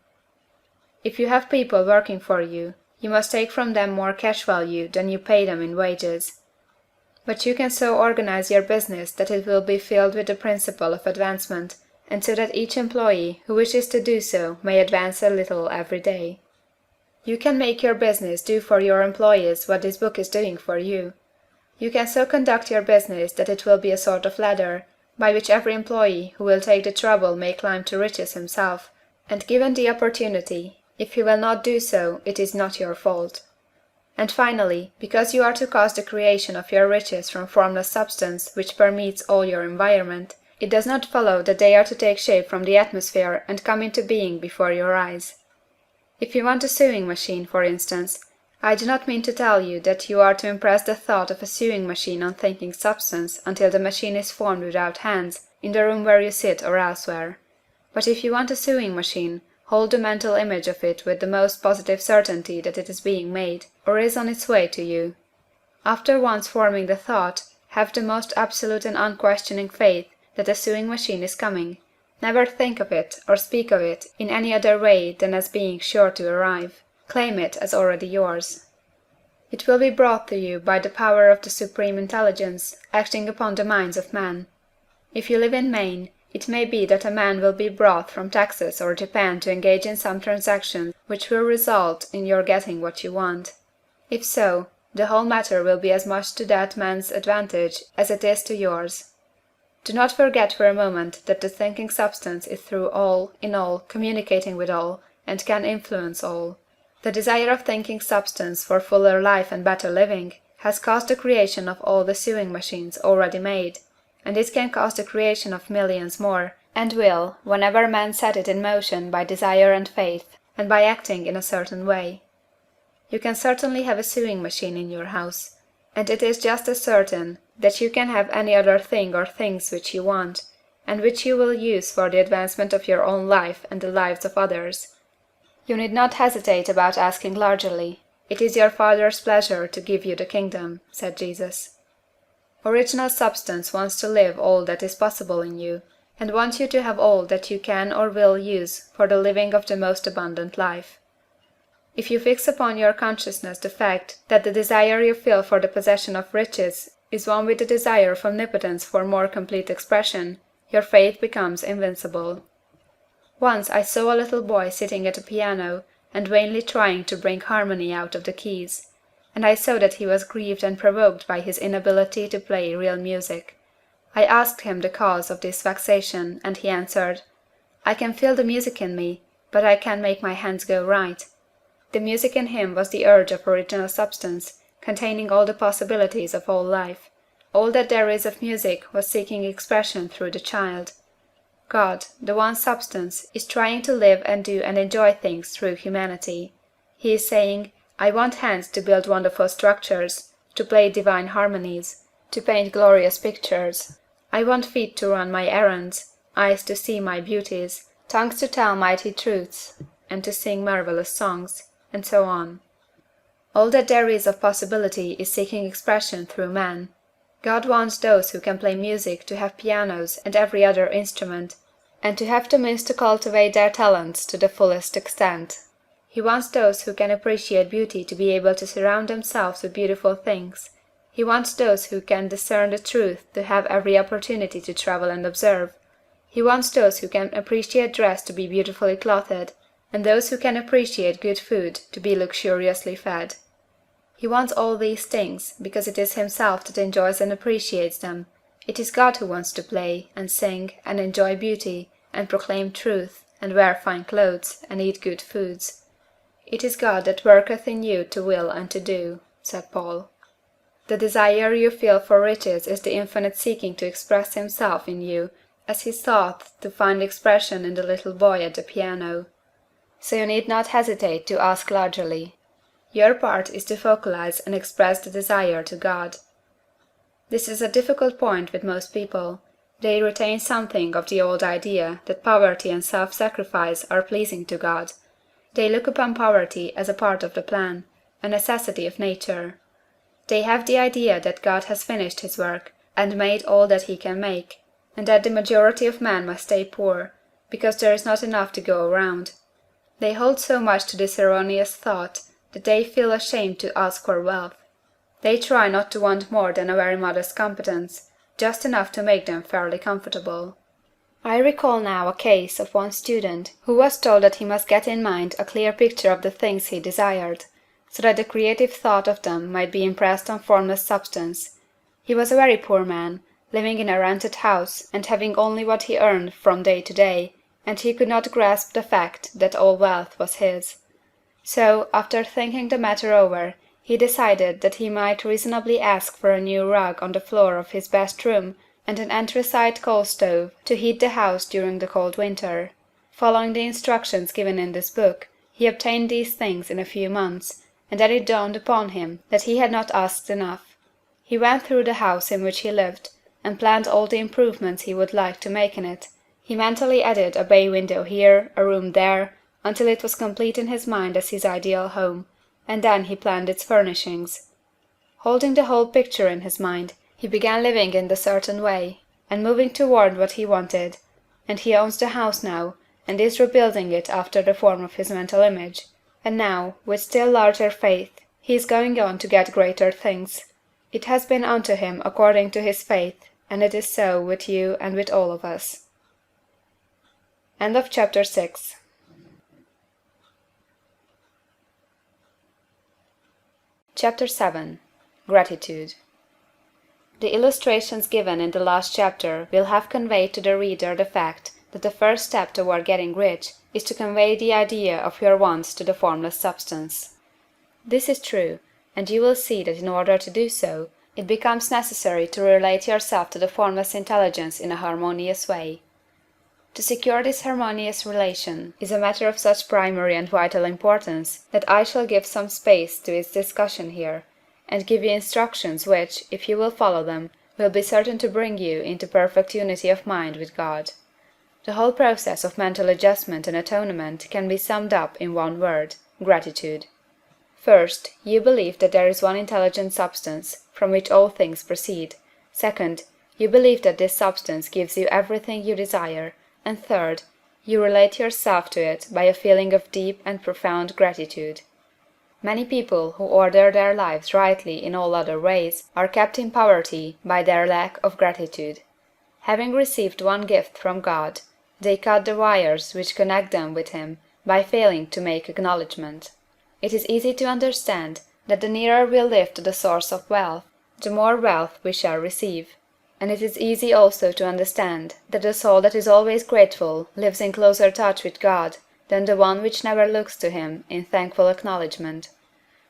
If you have people working for you, you must take from them more cash value than you pay them in wages. But you can so organize your business that it will be filled with the principle of advancement, and so that each employee who wishes to do so may advance a little every day. You can make your business do for your employees what this book is doing for you. You can so conduct your business that it will be a sort of ladder, by which every employee who will take the trouble may climb to riches himself, and given the opportunity, if he will not do so, it is not your fault. And finally, because you are to cause the creation of your riches from formless substance which permeates all your environment, it does not follow that they are to take shape from the atmosphere and come into being before your eyes. If you want a sewing machine, for instance, I do not mean to tell you that you are to impress the thought of a sewing machine on thinking substance until the machine is formed without hands, in the room where you sit or elsewhere. But if you want a sewing machine, hold the mental image of it with the most positive certainty that it is being made, or is on its way to you. After once forming the thought, have the most absolute and unquestioning faith that a sewing machine is coming. Never think of it or speak of it in any other way than as being sure to arrive. Claim it as already yours. It will be brought to you by the power of the Supreme Intelligence acting upon the minds of men. If you live in Maine, it may be that a man will be brought from Texas or Japan to engage in some transaction which will result in your getting what you want. If so, the whole matter will be as much to that man's advantage as it is to yours. Do not forget for a moment that the thinking substance is through all, in all, communicating with all, and can influence all. The desire of thinking substance for fuller life and better living has caused the creation of all the sewing machines already made, and it can cause the creation of millions more, and will, whenever men set it in motion by desire and faith, and by acting in a certain way. You can certainly have a sewing machine in your house, and it is just as certain that you can have any other thing or things which you want, and which you will use for the advancement of your own life and the lives of others. You need not hesitate about asking largely. It is your Father's pleasure to give you the kingdom, said Jesus. Original substance wants to live all that is possible in you, and wants you to have all that you can or will use for the living of the most abundant life. If you fix upon your consciousness the fact that the desire you feel for the possession of riches is one with the desire of omnipotence for more complete expression, your faith becomes invincible. Once I saw a little boy sitting at a piano and vainly trying to bring harmony out of the keys. and I saw that he was grieved and provoked by his inability to play real music. I asked him the cause of this vexation, and he answered, "I can feel the music in me, but I can't make my hands go right." The music in him was the urge of original substance, containing all the possibilities of all life. All that there is of music was seeking expression through the child. God, the one substance, is trying to live and do and enjoy things through humanity. He is saying, "I want hands to build wonderful structures, to play divine harmonies, to paint glorious pictures. I want feet to run my errands, eyes to see my beauties, tongues to tell mighty truths, and to sing marvelous songs," and so on. All that there is of possibility is seeking expression through man. God wants those who can play music to have pianos and every other instrument, and to have the means to cultivate their talents to the fullest extent. He wants those who can appreciate beauty to be able to surround themselves with beautiful things. He wants those who can discern the truth to have every opportunity to travel and observe. He wants those who can appreciate dress to be beautifully clothed, and those who can appreciate good food to be luxuriously fed. He wants all these things, because it is himself that enjoys and appreciates them. It is God who wants to play, and sing, and enjoy beauty, and proclaim truth, and wear fine clothes, and eat good foods. "It is God that worketh in you to will and to do," said Paul. The desire you feel for riches is the infinite seeking to express himself in you, as he sought to find expression in the little boy at the piano. So you need not hesitate to ask largely. Your part is to focalize and express the desire to God. This is a difficult point with most people. They retain something of the old idea that poverty and self-sacrifice are pleasing to God. They look upon poverty as a part of the plan, a necessity of nature. They have the idea that God has finished his work, and made all that he can make, and that the majority of men must stay poor, because there is not enough to go around. They hold so much to this erroneous thought that they feel ashamed to ask for wealth. They try not to want more than a very modest competence, just enough to make them fairly comfortable. I recall now a case of one student who was told that he must get in mind a clear picture of the things he desired, so that the creative thought of them might be impressed on formless substance. He was a very poor man, living in a rented house, and having only what he earned from day to day, and he could not grasp the fact that all wealth was his. So, after thinking the matter over, he decided that he might reasonably ask for a new rug on the floor of his best room and an anthracite coal stove to heat the house during the cold winter. Following the instructions given in this book, he obtained these things in a few months, and then it dawned upon him that he had not asked enough. He went through the house in which he lived, and planned all the improvements he would like to make in it. He mentally added a bay window here, a room there, until it was complete in his mind as his ideal home, and then he planned its furnishings. Holding the whole picture in his mind, he began living in the certain way, and moving toward what he wanted, and he owns the house now, and is rebuilding it after the form of his mental image, and now, with still larger faith, he is going on to get greater things. It has been unto him according to his faith, and it is so with you and with all of us. End of chapter 6. Chapter 7. Gratitude. The illustrations given in the last chapter will have conveyed to the reader the fact that the first step toward getting rich is to convey the idea of your wants to the formless substance. This is true, and you will see that in order to do so, it becomes necessary to relate yourself to the formless intelligence in a harmonious way. To secure this harmonious relation is a matter of such primary and vital importance that I shall give some space to its discussion here, and give you instructions which, if you will follow them, will be certain to bring you into perfect unity of mind with God. The whole process of mental adjustment and atonement can be summed up in one word: gratitude. First, you believe that there is one intelligent substance, from which all things proceed. Second, you believe that this substance gives you everything you desire. And third, you relate yourself to it by a feeling of deep and profound gratitude. Many people who order their lives rightly in all other ways are kept in poverty by their lack of gratitude. Having received one gift from God, they cut the wires which connect them with Him by failing to make acknowledgment. It is easy to understand that the nearer we live to the source of wealth, the more wealth we shall receive. And it is easy also to understand that the soul that is always grateful lives in closer touch with God than the one which never looks to him in thankful acknowledgment.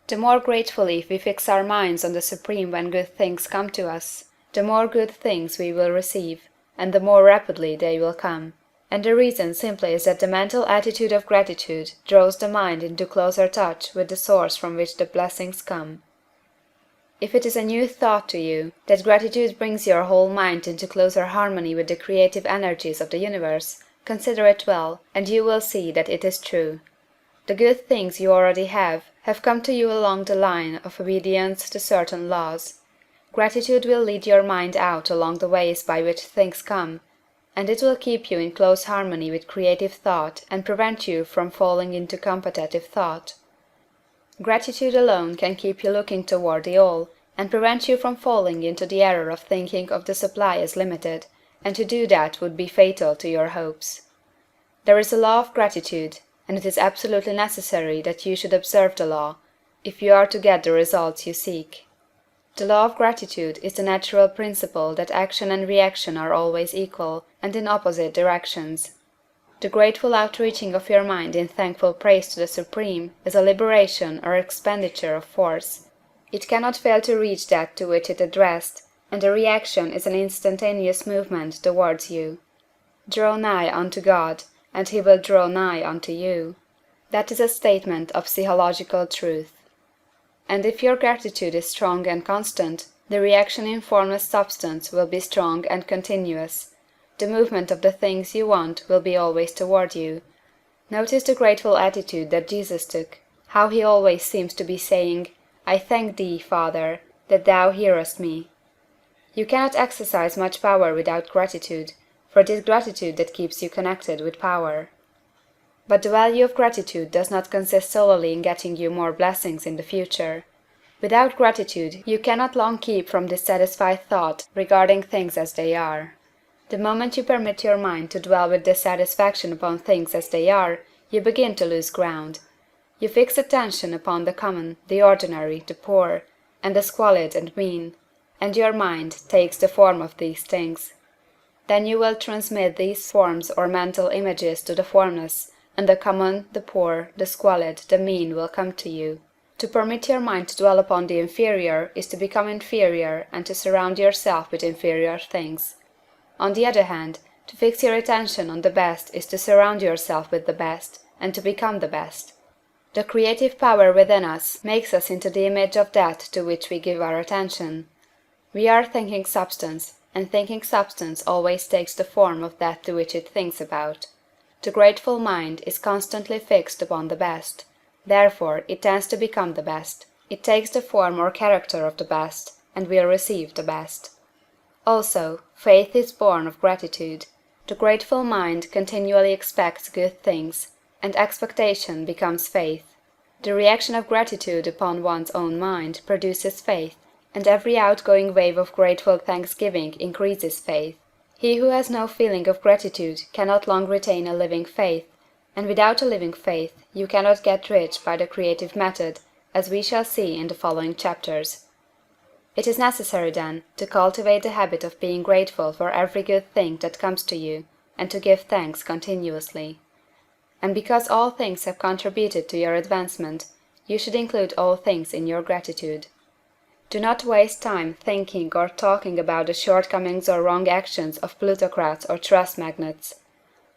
The more gratefully we fix our minds on the Supreme when good things come to us, the more good things we will receive, and the more rapidly they will come. And the reason simply is that the mental attitude of gratitude draws the mind into closer touch with the source from which the blessings come. If it is a new thought to you that gratitude brings your whole mind into closer harmony with the creative energies of the universe, consider it well, and you will see that it is true. The good things you already have come to you along the line of obedience to certain laws. Gratitude will lead your mind out along the ways by which things come, and it will keep you in close harmony with creative thought and prevent you from falling into competitive thought. Gratitude alone can keep you looking toward the all, and prevent you from falling into the error of thinking of the supply as limited, and to do that would be fatal to your hopes. There is a law of gratitude, and it is absolutely necessary that you should observe the law, if you are to get the results you seek. The law of gratitude is the natural principle that action and reaction are always equal, and in opposite directions. The grateful outreaching of your mind in thankful praise to the Supreme is a liberation or expenditure of force. It cannot fail to reach that to which it addressed, and the reaction is an instantaneous movement towards you. Draw nigh unto God, and he will draw nigh unto you. That is a statement of psychological truth. And if your gratitude is strong and constant, the reaction in formless substance will be strong and continuous. The movement of the things you want will be always toward you. Notice the grateful attitude that Jesus took, how he always seems to be saying, I thank thee, Father, that thou hearest me. You cannot exercise much power without gratitude, for it is gratitude that keeps you connected with power. But the value of gratitude does not consist solely in getting you more blessings in the future. Without gratitude, you cannot long keep from dissatisfied thought regarding things as they are. The moment you permit your mind to dwell with dissatisfaction upon things as they are, you begin to lose ground. You fix attention upon the common, the ordinary, the poor, and the squalid and mean, and your mind takes the form of these things. Then you will transmit these forms or mental images to the formless, and the common, the poor, the squalid, the mean will come to you. To permit your mind to dwell upon the inferior is to become inferior and to surround yourself with inferior things. On the other hand, to fix your attention on the best is to surround yourself with the best, and to become the best. The creative power within us makes us into the image of that to which we give our attention. We are thinking substance, and thinking substance always takes the form of that to which it thinks about. The grateful mind is constantly fixed upon the best. Therefore, it tends to become the best. It takes the form or character of the best, and will receive the best. Also, faith is born of gratitude. The grateful mind continually expects good things, and expectation becomes faith. The reaction of gratitude upon one's own mind produces faith, and every outgoing wave of grateful thanksgiving increases faith. He who has no feeling of gratitude cannot long retain a living faith, and without a living faith you cannot get rich by the creative method, as we shall see in the following chapters. It is necessary, then, to cultivate the habit of being grateful for every good thing that comes to you, and to give thanks continuously. And because all things have contributed to your advancement, you should include all things in your gratitude. Do not waste time thinking or talking about the shortcomings or wrong actions of plutocrats or trust magnates.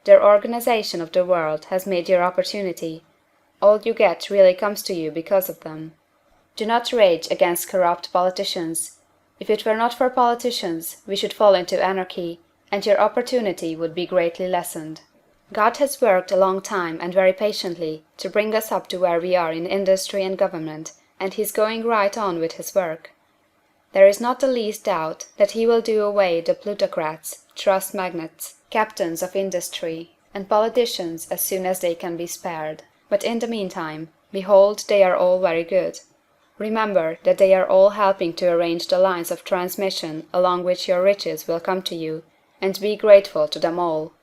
Their organization of the world has made your opportunity. All you get really comes to you because of them. Do not rage against corrupt politicians. If it were not for politicians, we should fall into anarchy, and your opportunity would be greatly lessened. God has worked a long time and very patiently to bring us up to where we are in industry and government, and he is going right on with his work. There is not the least doubt that he will do away the plutocrats, trust magnates, captains of industry, and politicians as soon as they can be spared. But in the meantime, behold, they are all very good. Remember that they are all helping to arrange the lines of transmission along which your riches will come to you, and be grateful to them all.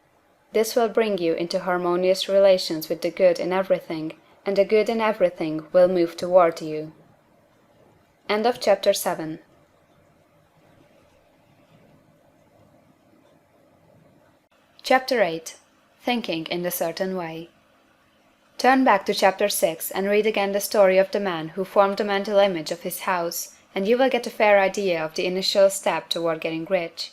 This will bring you into harmonious relations with the good in everything, and the good in everything will move toward you. End of chapter 7. Chapter 8. Thinking in the Certain Way. Turn back to chapter 6 and read again the story of the man who formed the mental image of his house, and you will get a fair idea of the initial step toward getting rich.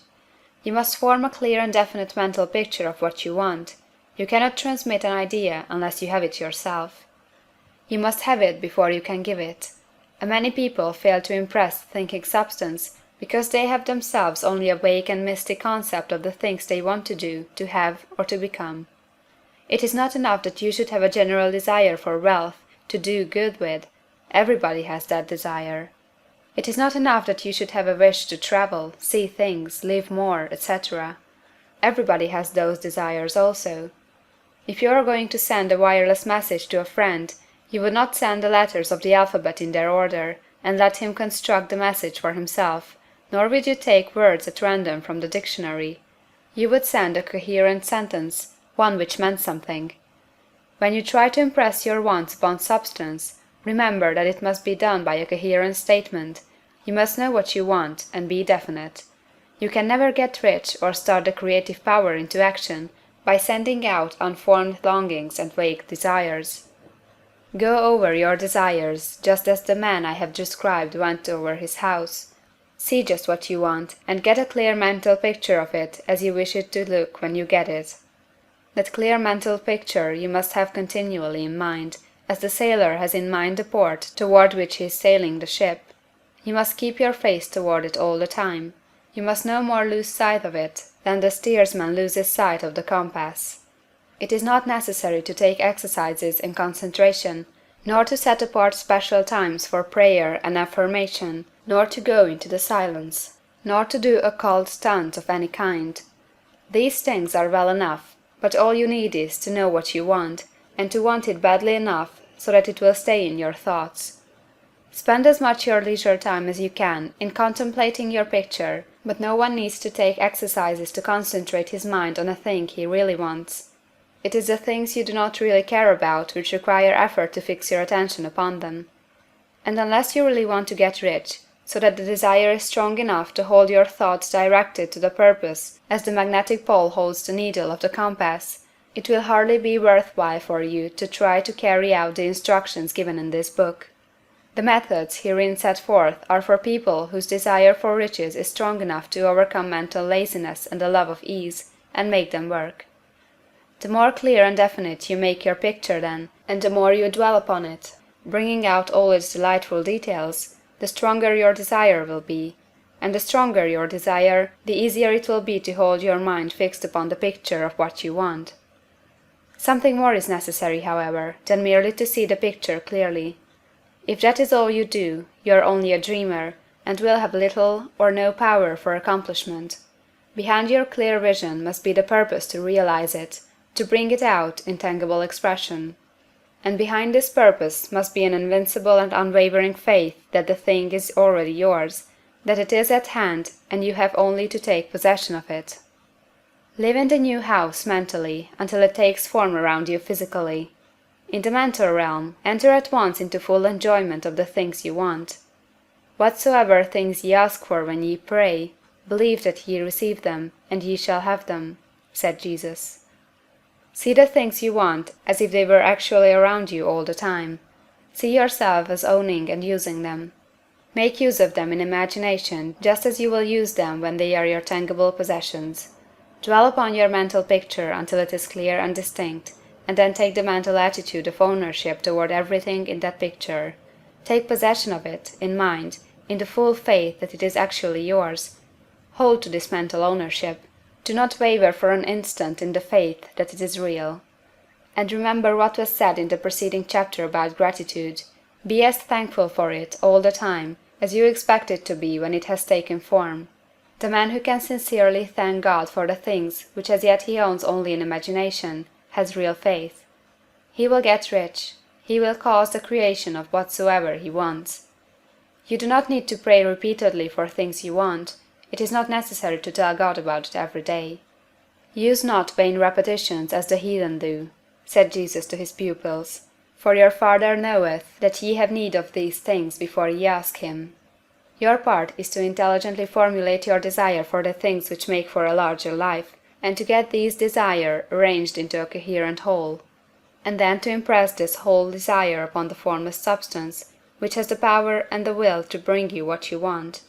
You must form a clear and definite mental picture of what you want. You cannot transmit an idea unless you have it yourself. You must have it before you can give it. Many people fail to impress thinking substance because they have themselves only a vague and misty concept of the things they want to do, to have, or to become. It is not enough that you should have a general desire for wealth, to do good with. Everybody has that desire. It is not enough that you should have a wish to travel, see things, live more, etc. Everybody has those desires also. If you are going to send a wireless message to a friend, you would not send the letters of the alphabet in their order, and let him construct the message for himself, nor would you take words at random from the dictionary. You would send a coherent sentence, one which meant something. When you try to impress your wants upon substance, remember that it must be done by a coherent statement. You must know what you want, and be definite. You can never get rich or start the creative power into action by sending out unformed longings and vague desires. Go over your desires, just as the man I have described went over his house. See just what you want, and get a clear mental picture of it as you wish it to look when you get it. That clear mental picture you must have continually in mind, as the sailor has in mind the port toward which he is sailing the ship. You must keep your face toward it all the time. You must no more lose sight of it than the steersman loses sight of the compass. It is not necessary to take exercises in concentration, nor to set apart special times for prayer and affirmation, nor to go into the silence, nor to do occult stunts of any kind. These things are well enough, but all you need is to know what you want, and to want it badly enough so that it will stay in your thoughts. Spend as much your leisure time as you can in contemplating your picture, but no one needs to take exercises to concentrate his mind on a thing he really wants. It is the things you do not really care about which require effort to fix your attention upon them. And unless you really want to get rich, so that the desire is strong enough to hold your thoughts directed to the purpose as the magnetic pole holds the needle of the compass, it will hardly be worthwhile for you to try to carry out the instructions given in this book. The methods herein set forth are for people whose desire for riches is strong enough to overcome mental laziness and the love of ease, and make them work. The more clear and definite you make your picture then, and the more you dwell upon it, bringing out all its delightful details, the stronger your desire will be, and the stronger your desire, the easier it will be to hold your mind fixed upon the picture of what you want. Something more is necessary, however, than merely to see the picture clearly. If that is all you do, you are only a dreamer, and will have little or no power for accomplishment. Behind your clear vision must be the purpose to realize it, to bring it out in tangible expression. And behind this purpose must be an invincible and unwavering faith that the thing is already yours, that it is at hand and you have only to take possession of it. Live in the new house mentally until it takes form around you physically. In the mental realm, enter at once into full enjoyment of the things you want. Whatsoever things ye ask for when ye pray, believe that ye receive them, and ye shall have them, said Jesus. See the things you want as if they were actually around you all the time. See yourself as owning and using them. Make use of them in imagination just as you will use them when they are your tangible possessions. Dwell upon your mental picture until it is clear and distinct, and then take the mental attitude of ownership toward everything in that picture. Take possession of it, in mind, in the full faith that it is actually yours. Hold to this mental ownership. Do not waver for an instant in the faith that it is real. And remember what was said in the preceding chapter about gratitude. Be as thankful for it all the time as you expect it to be when it has taken form. The man who can sincerely thank God for the things which as yet he owns only in imagination has real faith. He will get rich. He will cause the creation of whatsoever he wants. You do not need to pray repeatedly for things you want. It is not necessary to tell God about it every day. Use not vain repetitions as the heathen do, said Jesus to his pupils, for your Father knoweth that ye have need of these things before ye ask him. Your part is to intelligently formulate your desire for the things which make for a larger life, and to get these desires arranged into a coherent whole, and then to impress this whole desire upon the formless substance, which has the power and the will to bring you what you want.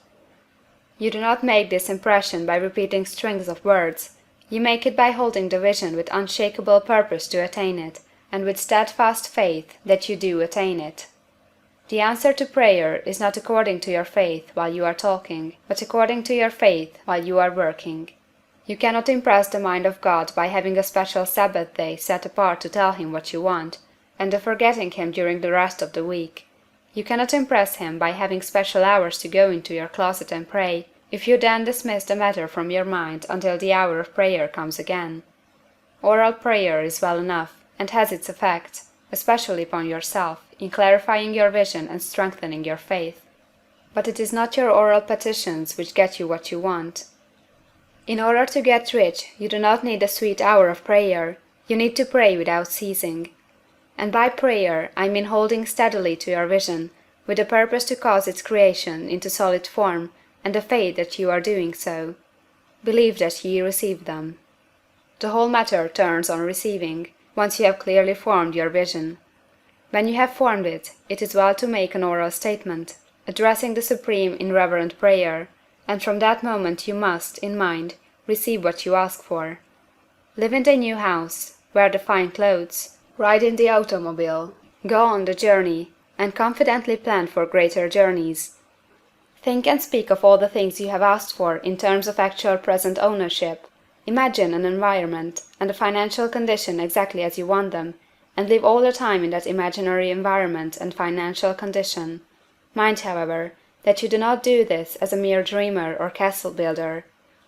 You do not make this impression by repeating strings of words, you make it by holding the vision with unshakable purpose to attain it, and with steadfast faith that you do attain it. The answer to prayer is not according to your faith while you are talking, but according to your faith while you are working. You cannot impress the mind of God by having a special Sabbath day set apart to tell him what you want, and of forgetting him during the rest of the week. You cannot impress him by having special hours to go into your closet and pray, if you then dismiss the matter from your mind until the hour of prayer comes again. Oral prayer is well enough, and has its effect, especially upon yourself, in clarifying your vision and strengthening your faith. But it is not your oral petitions which get you what you want. In order to get rich, you do not need a sweet hour of prayer, you need to pray without ceasing. And by prayer I mean holding steadily to your vision, with the purpose to cause its creation into solid form, and the faith that you are doing so. Believe that ye receive them. The whole matter turns on receiving, once you have clearly formed your vision. When you have formed it, it is well to make an oral statement, addressing the Supreme in reverent prayer, and from that moment you must, in mind, receive what you ask for. Live in the new house, wear the fine clothes, ride in the automobile, go on the journey, and confidently plan for greater journeys. Think and speak of all the things you have asked for in terms of actual present ownership. Imagine an environment and a financial condition exactly as you want them, and live all the time in that imaginary environment and financial condition. Mind, however, that you do not do this as a mere dreamer or castle builder.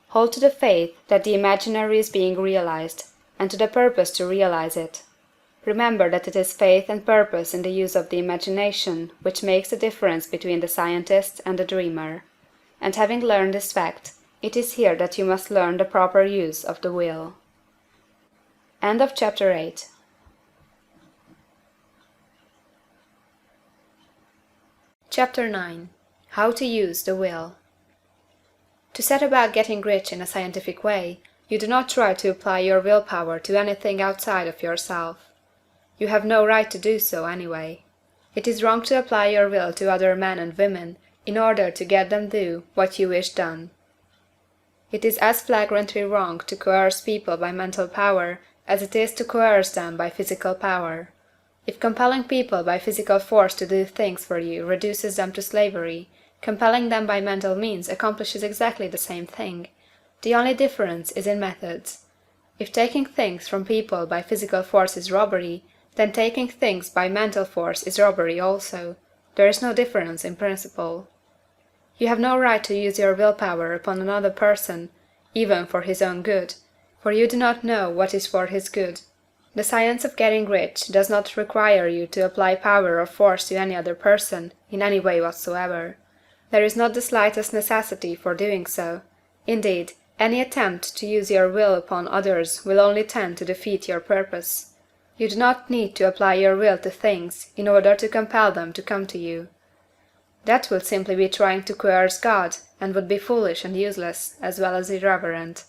Hold to the faith that the imaginary is being realized, and to the purpose to realize it. Remember that it is faith and purpose in the use of the imagination which makes the difference between the scientist and the dreamer. And having learned this fact, it is here that you must learn the proper use of the will. End of chapter 8. Chapter 9. How to use the will. To set about getting rich in a scientific way, you do not try to apply your willpower to anything outside of yourself. You have no right to do so, anyway. It is wrong to apply your will to other men and women in order to get them do what you wish done. It is as flagrantly wrong to coerce people by mental power as it is to coerce them by physical power. If compelling people by physical force to do things for you reduces them to slavery, compelling them by mental means accomplishes exactly the same thing. The only difference is in methods. If taking things from people by physical force is robbery, then taking things by mental force is robbery also. There is no difference in principle. You have no right to use your willpower upon another person, even for his own good, for you do not know what is for his good. The science of getting rich does not require you to apply power or force to any other person, in any way whatsoever. There is not the slightest necessity for doing so. Indeed, any attempt to use your will upon others will only tend to defeat your purpose. You do not need to apply your will to things in order to compel them to come to you. That would simply be trying to coerce God, and would be foolish and useless, as well as irreverent.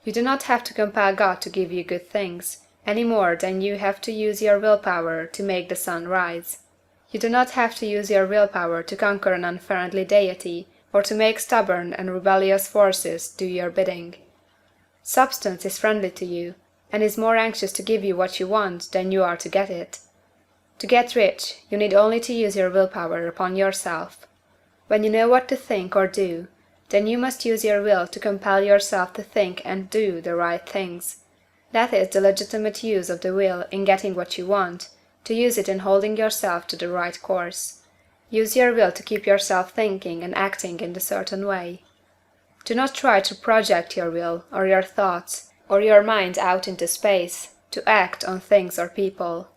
You do not have to compel God to give you good things, any more than you have to use your willpower to make the sun rise. You do not have to use your willpower to conquer an unfriendly deity, or to make stubborn and rebellious forces do your bidding. Substance is friendly to you, and is more anxious to give you what you want than you are to get it. To get rich, you need only to use your willpower upon yourself. When you know what to think or do, then you must use your will to compel yourself to think and do the right things. That is the legitimate use of the will in getting what you want, to use it in holding yourself to the right course. Use your will to keep yourself thinking and acting in a certain way. Do not try to project your will, or your thoughts, or your mind out into space, to act on things or people.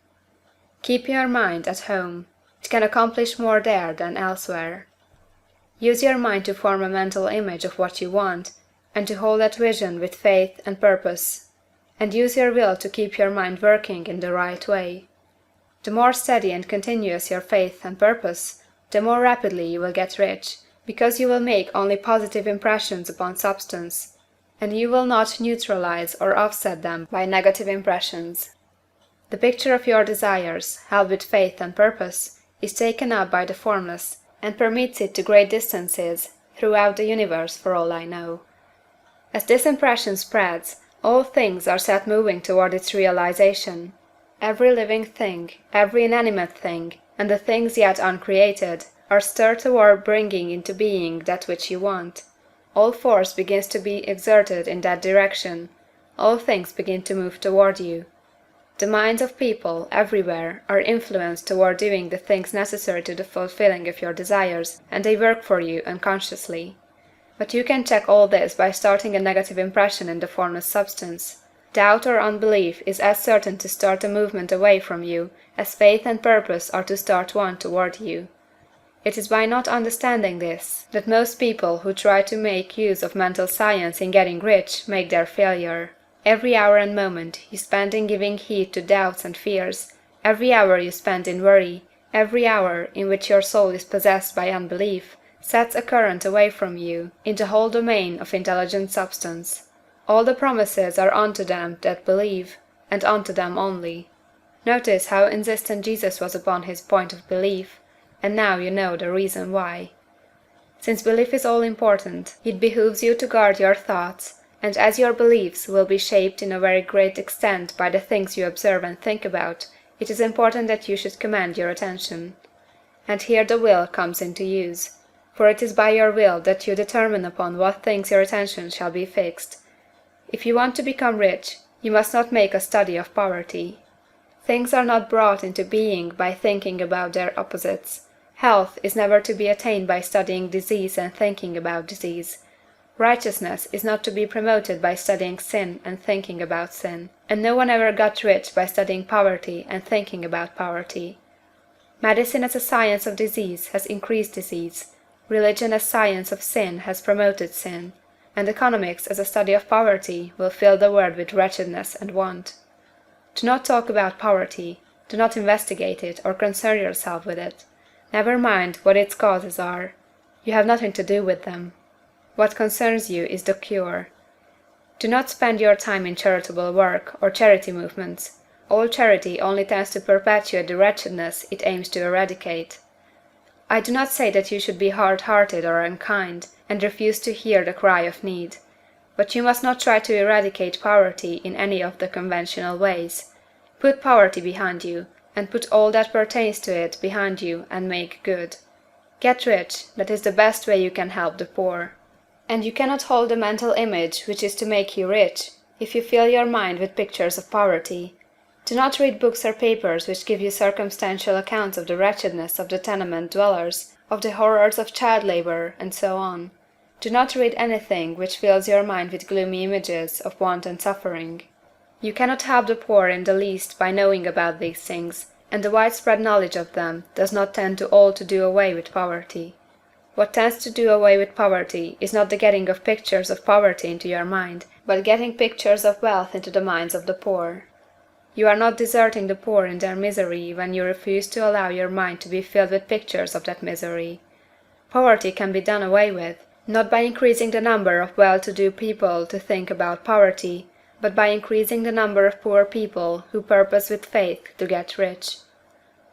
Keep your mind at home. It can accomplish more there than elsewhere. Use your mind to form a mental image of what you want, and to hold that vision with faith and purpose. And use your will to keep your mind working in the right way. The more steady and continuous your faith and purpose, the more rapidly you will get rich, because you will make only positive impressions upon substance, and you will not neutralize or offset them by negative impressions. The picture of your desires, held with faith and purpose, is taken up by the Formless, and permits it to great distances throughout the universe for all I know. As this impression spreads, all things are set moving toward its realization. Every living thing, every inanimate thing, and the things yet uncreated, are stirred toward bringing into being that which you want. All force begins to be exerted in that direction. All things begin to move toward you. The minds of people, everywhere, are influenced toward doing the things necessary to the fulfilling of your desires, and they work for you unconsciously. But you can check all this by starting a negative impression in the formless substance. Doubt or unbelief is as certain to start a movement away from you as faith and purpose are to start one toward you. It is by not understanding this that most people who try to make use of mental science in getting rich make their failure. Every hour and moment you spend in giving heed to doubts and fears, every hour you spend in worry, every hour in which your soul is possessed by unbelief, sets a current away from you in the whole domain of intelligent substance. All the promises are unto them that believe, and unto them only. Notice how insistent Jesus was upon his point of belief, and now you know the reason why. Since belief is all important, it behooves you to guard your thoughts, and as your beliefs will be shaped in a very great extent by the things you observe and think about, it is important that you should command your attention. And here the will comes into use, for it is by your will that you determine upon what things your attention shall be fixed. If you want to become rich, you must not make a study of poverty. Things are not brought into being by thinking about their opposites. Health is never to be attained by studying disease and thinking about disease. Righteousness is not to be promoted by studying sin and thinking about sin, and no one ever got rich by studying poverty and thinking about poverty. Medicine as a science of disease has increased disease, religion as science of sin has promoted sin, and economics as a study of poverty will fill the world with wretchedness and want. Do not talk about poverty, do not investigate it or concern yourself with it. Never mind what its causes are. You have nothing to do with them. What concerns you is the cure. Do not spend your time in charitable work or charity movements. All charity only tends to perpetuate the wretchedness it aims to eradicate. I do not say that you should be hard-hearted or unkind, and refuse to hear the cry of need. But you must not try to eradicate poverty in any of the conventional ways. Put poverty behind you, and put all that pertains to it behind you and make good. Get rich, that is the best way you can help the poor. And you cannot hold the mental image which is to make you rich, if you fill your mind with pictures of poverty. Do not read books or papers which give you circumstantial accounts of the wretchedness of the tenement dwellers, of the horrors of child labor, and so on. Do not read anything which fills your mind with gloomy images of want and suffering. You cannot help the poor in the least by knowing about these things, and the widespread knowledge of them does not tend to all to do away with poverty. What tends to do away with poverty is not the getting of pictures of poverty into your mind, but getting pictures of wealth into the minds of the poor. You are not deserting the poor in their misery when you refuse to allow your mind to be filled with pictures of that misery. Poverty can be done away with, not by increasing the number of well-to-do people to think about poverty, but by increasing the number of poor people who purpose with faith to get rich.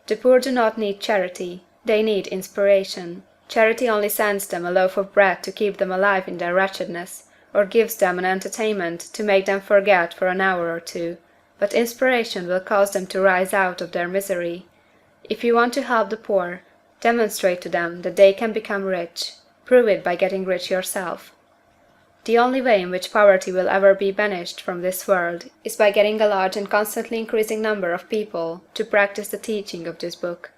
The poor do not need charity, they need inspiration. Charity only sends them a loaf of bread to keep them alive in their wretchedness, or gives them an entertainment to make them forget for an hour or two, but inspiration will cause them to rise out of their misery. If you want to help the poor, demonstrate to them that they can become rich. Prove it by getting rich yourself. The only way in which poverty will ever be banished from this world is by getting a large and constantly increasing number of people to practice the teaching of this book.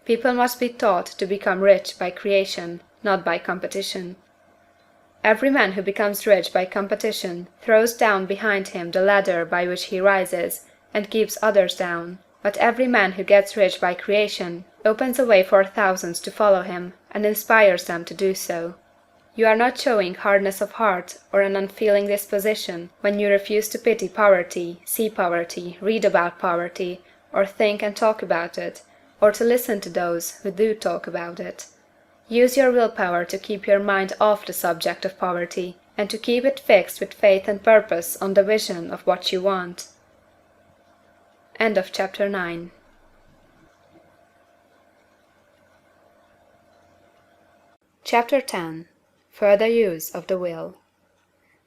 People must be taught to become rich by creation, not by competition. Every man who becomes rich by competition throws down behind him the ladder by which he rises, and keeps others down. But every man who gets rich by creation opens a way for thousands to follow him, and inspires them to do so. You are not showing hardness of heart or an unfeeling disposition when you refuse to pity poverty, see poverty, read about poverty, or think and talk about it, or to listen to those who do talk about it. Use your willpower to keep your mind off the subject of poverty, and to keep it fixed with faith and purpose on the vision of what you want. End of chapter 9. Chapter 10. Further use of the will.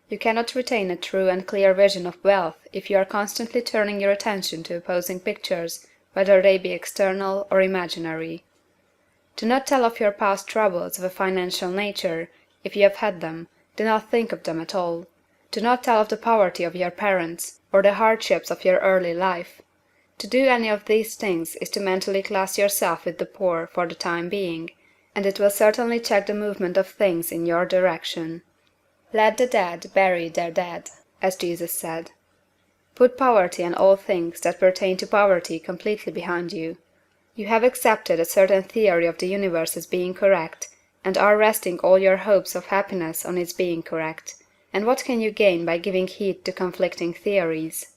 You cannot retain a true and clear vision of wealth if you are constantly turning your attention to opposing pictures, whether they be external or imaginary. Do not tell of your past troubles of a financial nature; if you have had them, do not think of them at all. Do not tell of the poverty of your parents, or the hardships of your early life. To do any of these things is to mentally class yourself with the poor for the time being, and it will certainly check the movement of things in your direction. Let the dead bury their dead, as Jesus said. Put poverty and all things that pertain to poverty completely behind you. You have accepted a certain theory of the universe as being correct, and are resting all your hopes of happiness on its being correct. And what can you gain by giving heed to conflicting theories?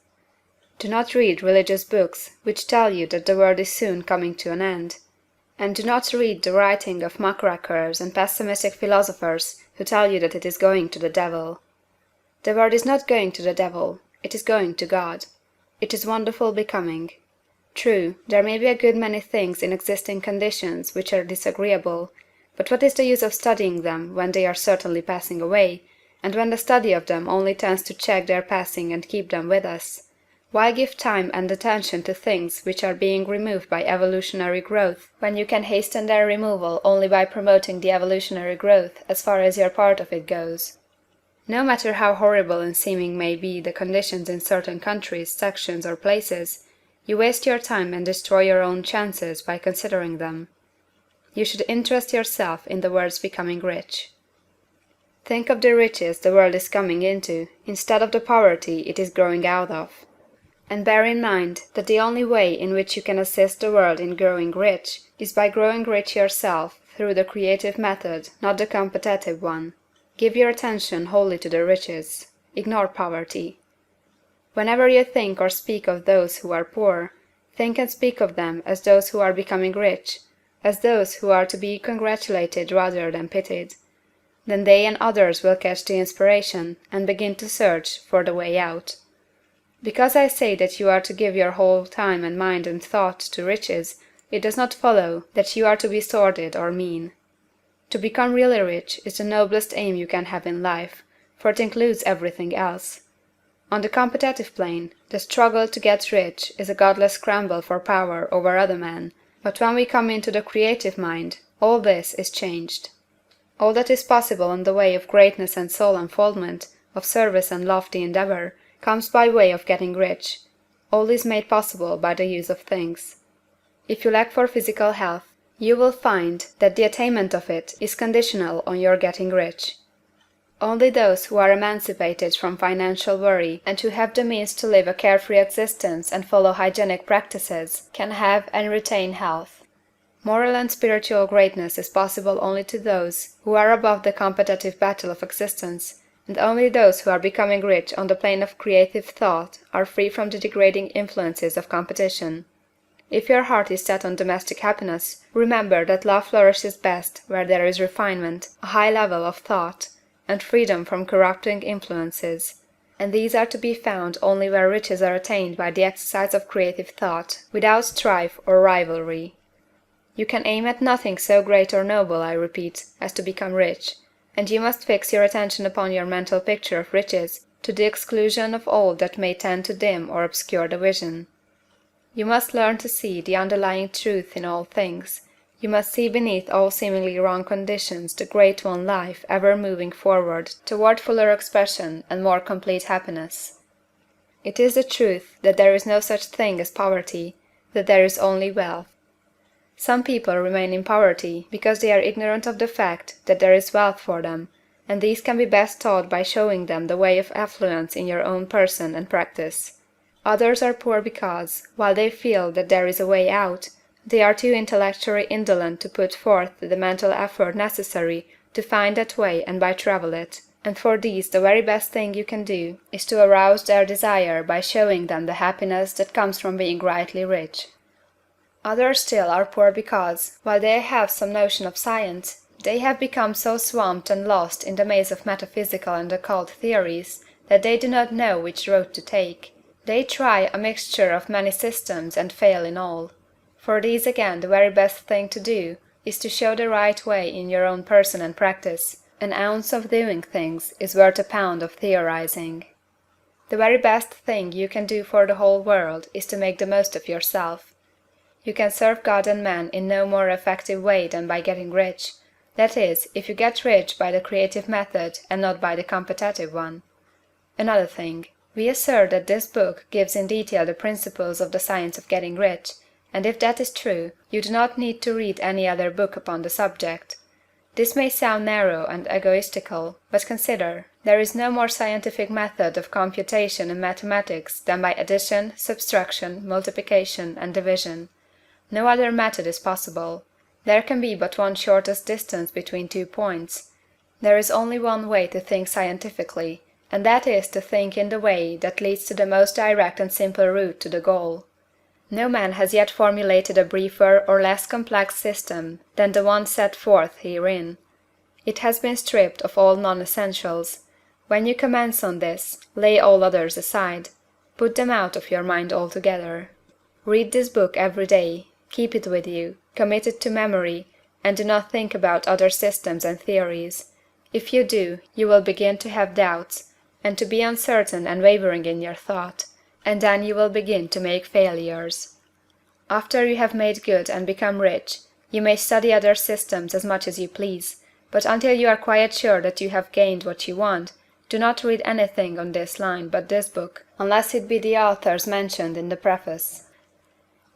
Do not read religious books which tell you that the world is soon coming to an end. And do not read the writing of muckrakers and pessimistic philosophers who tell you that it is going to the devil. The world is not going to the devil, it is going to God. It is wonderful becoming. True, there may be a good many things in existing conditions which are disagreeable, but what is the use of studying them when they are certainly passing away, and when the study of them only tends to check their passing and keep them with us? Why give time and attention to things which are being removed by evolutionary growth, when you can hasten their removal only by promoting the evolutionary growth as far as your part of it goes? No matter how horrible in seeming may be the conditions in certain countries, sections, or places, you waste your time and destroy your own chances by considering them. You should interest yourself in the world's becoming rich. Think of the riches the world is coming into, instead of the poverty it is growing out of. And bear in mind that the only way in which you can assist the world in growing rich is by growing rich yourself through the creative method, not the competitive one. Give your attention wholly to the riches. Ignore poverty. Whenever you think or speak of those who are poor, think and speak of them as those who are becoming rich, as those who are to be congratulated rather than pitied. Then they and others will catch the inspiration, and begin to search for the way out. Because I say that you are to give your whole time and mind and thought to riches, it does not follow that you are to be sordid or mean. To become really rich is the noblest aim you can have in life, for it includes everything else. On the competitive plane, the struggle to get rich is a godless scramble for power over other men, but when we come into the creative mind, all this is changed. All that is possible in the way of greatness and soul unfoldment, of service and lofty endeavor, comes by way of getting rich. All is made possible by the use of things. If you lack for physical health, you will find that the attainment of it is conditional on your getting rich. Only those who are emancipated from financial worry and who have the means to live a carefree existence and follow hygienic practices can have and retain health. Moral and spiritual greatness is possible only to those who are above the competitive battle of existence, and only those who are becoming rich on the plane of creative thought are free from the degrading influences of competition. If your heart is set on domestic happiness, remember that love flourishes best where there is refinement, a high level of thought, and freedom from corrupting influences, and these are to be found only where riches are attained by the exercise of creative thought, without strife or rivalry. You can aim at nothing so great or noble, I repeat, as to become rich, and you must fix your attention upon your mental picture of riches, to the exclusion of all that may tend to dim or obscure the vision. You must learn to see the underlying truth in all things. You must see beneath all seemingly wrong conditions the great one life ever moving forward toward fuller expression and more complete happiness. It is the truth that there is no such thing as poverty, that there is only wealth. Some people remain in poverty because they are ignorant of the fact that there is wealth for them, and these can be best taught by showing them the way of affluence in your own person and practice. Others are poor because, while they feel that there is a way out, they are too intellectually indolent to put forth the mental effort necessary to find that way and by travel it, and for these the very best thing you can do is to arouse their desire by showing them the happiness that comes from being rightly rich. Others still are poor because, while they have some notion of science, They have become so swamped and lost in the maze of metaphysical and occult theories that they do not know which road to take. They try a mixture of many systems and fail in all. For these again the very best thing to do is to show the right way in your own person and practice. An ounce of doing things is worth a pound of theorizing. The very best thing you can do for the whole world is to make the most of yourself. You can serve God and man in no more effective way than by getting rich. That is, if you get rich by the creative method and not by the competitive one. Another thing. We assert that this book gives in detail the principles of the science of getting rich, and if that is true, you do not need to read any other book upon the subject. This may sound narrow and egoistical, but consider, there is no more scientific method of computation in mathematics than by addition, subtraction, multiplication, and division. No other method is possible. There can be but one shortest distance between 2 points. There is only one way to think scientifically, and that is to think in the way that leads to the most direct and simple route to the goal. No man has yet formulated a briefer or less complex system than the one set forth herein. It has been stripped of all non-essentials. When you commence on this, lay all others aside. Put them out of your mind altogether. Read this book every day, keep it with you, commit it to memory, and do not think about other systems and theories. If you do, you will begin to have doubts, and to be uncertain and wavering in your thought, and then you will begin to make failures. After you have made good and become rich, you may study other systems as much as you please, but until you are quite sure that you have gained what you want, do not read anything on this line but this book, unless it be the authors mentioned in the preface.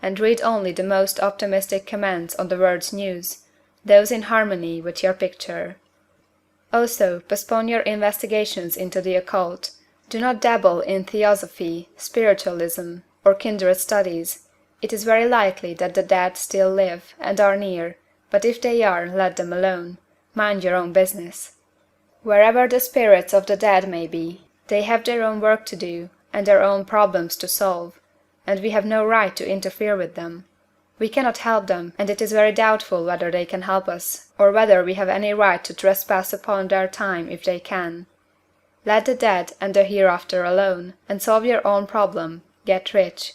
And read only the most optimistic comments on the world's news, those in harmony with your picture. Also, postpone your investigations into the occult. Do not dabble in theosophy, spiritualism, or kindred studies. It is very likely that the dead still live, and are near, but if they are, let them alone. Mind your own business. Wherever the spirits of the dead may be, they have their own work to do, and their own problems to solve, and we have no right to interfere with them. We cannot help them, and it is very doubtful whether they can help us, or whether we have any right to trespass upon their time if they can. Let the dead and the hereafter alone, and solve your own problem, get rich.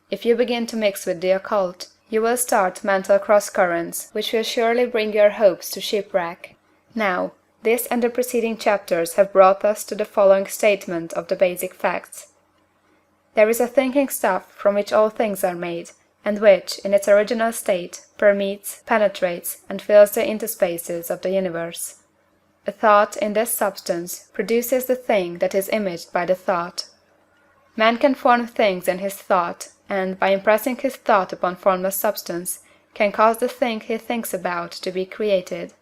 If you begin to mix with the occult, you will start mental cross-currents which will surely bring your hopes to shipwreck. Now, this and the preceding chapters have brought us to the following statement of the basic facts. There is a thinking stuff from which all things are made, and which, in its original state, permeates, penetrates, and fills the interspaces of the universe. A thought in this substance produces the thing that is imaged by the thought. Man can form things in his thought, and, by impressing his thought upon formless substance, can cause the thing he thinks about to be created.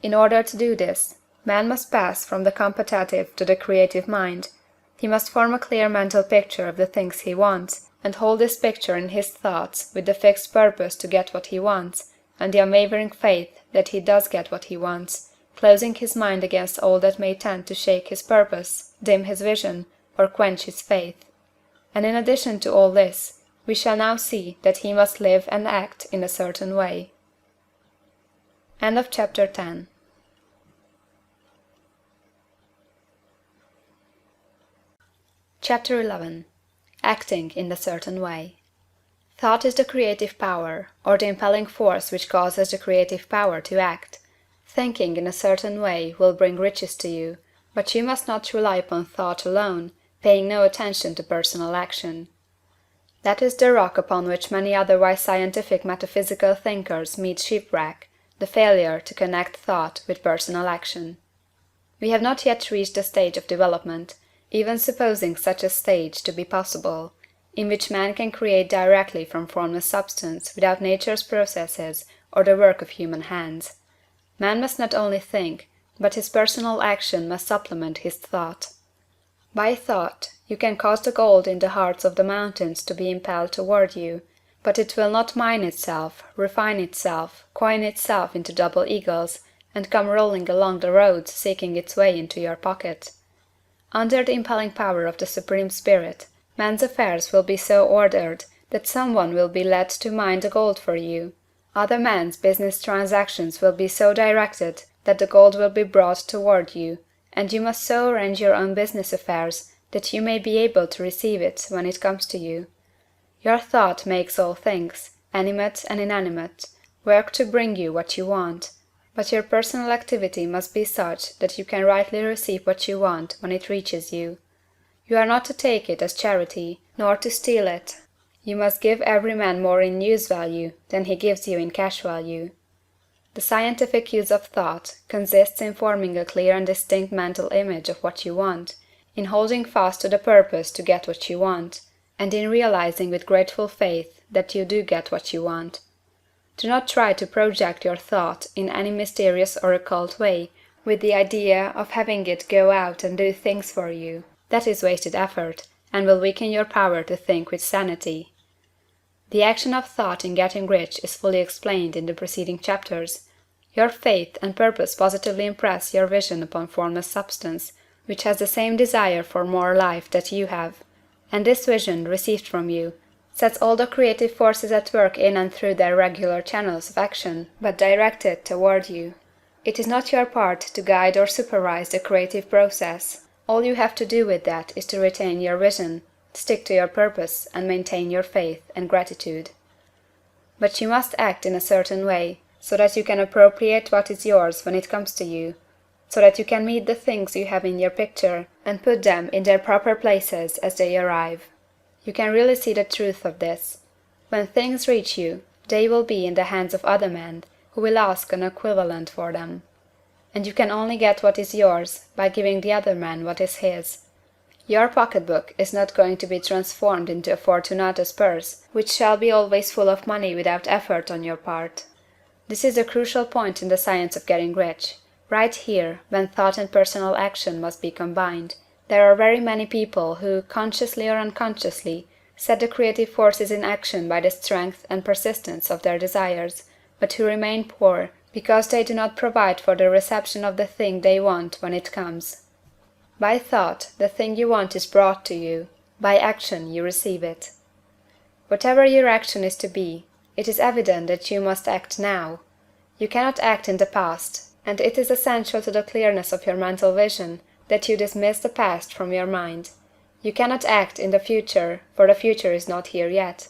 In order to do this, man must pass from the competitive to the creative mind. He must form a clear mental picture of the things he wants, and hold this picture in his thoughts with the fixed purpose to get what he wants, and the unwavering faith that he does get what he wants, closing his mind against all that may tend to shake his purpose, dim his vision, or quench his faith. And in addition to all this, we shall now see that he must live and act in a certain way. End of chapter 10. Chapter 11. Acting in a certain way. Thought is the creative power, or the impelling force which causes the creative power to act. Thinking in a certain way will bring riches to you, but you must not rely upon thought alone, paying no attention to personal action. That is the rock upon which many otherwise scientific metaphysical thinkers meet shipwreck, the failure to connect thought with personal action. We have not yet reached the stage of development, even supposing such a stage to be possible, in which man can create directly from formless substance without nature's processes or the work of human hands. Man must not only think, but his personal action must supplement his thought. By thought, you can cause the gold in the hearts of the mountains to be impelled toward you, but it will not mine itself, refine itself, coin itself into double eagles, and come rolling along the roads seeking its way into your pocket. Under the impelling power of the Supreme Spirit, man's affairs will be so ordered that some one will be led to mine the gold for you. Other men's business transactions will be so directed that the gold will be brought toward you, and you must so arrange your own business affairs that you may be able to receive it when it comes to you. Your thought makes all things, animate and inanimate, work to bring you what you want, but your personal activity must be such that you can rightly receive what you want when it reaches you. You are not to take it as charity, nor to steal it. You must give every man more in use value than he gives you in cash value. The scientific use of thought consists in forming a clear and distinct mental image of what you want, in holding fast to the purpose to get what you want, and in realizing with grateful faith that you do get what you want. Do not try to project your thought in any mysterious or occult way, with the idea of having it go out and do things for you. That is wasted effort, and will weaken your power to think with sanity. The action of thought in getting rich is fully explained in the preceding chapters. Your faith and purpose positively impress your vision upon formless substance, which has the same desire for more life that you have, and this vision, received from you, sets all the creative forces at work in and through their regular channels of action, but directed toward you. It is not your part to guide or supervise the creative process. All you have to do with that is to retain your vision, stick to your purpose, and maintain your faith and gratitude. But you must act in a certain way, so that you can appropriate what is yours when it comes to you, so that you can meet the things you have in your picture, and put them in their proper places as they arrive. You can really see the truth of this. When things reach you, they will be in the hands of other men, who will ask an equivalent for them. And you can only get what is yours by giving the other man what is his. Your pocketbook is not going to be transformed into a Fortunatus purse, which shall be always full of money without effort on your part. This is a crucial point in the science of getting rich. Right here, when thought and personal action must be combined, there are very many people who, consciously or unconsciously, set the creative forces in action by the strength and persistence of their desires, but who remain poor because they do not provide for the reception of the thing they want when it comes. By thought, the thing you want is brought to you. By action, you receive it. Whatever your action is to be, it is evident that you must act now. You cannot act in the past, and it is essential to the clearness of your mental vision that you dismiss the past from your mind. You cannot act in the future, for the future is not here yet.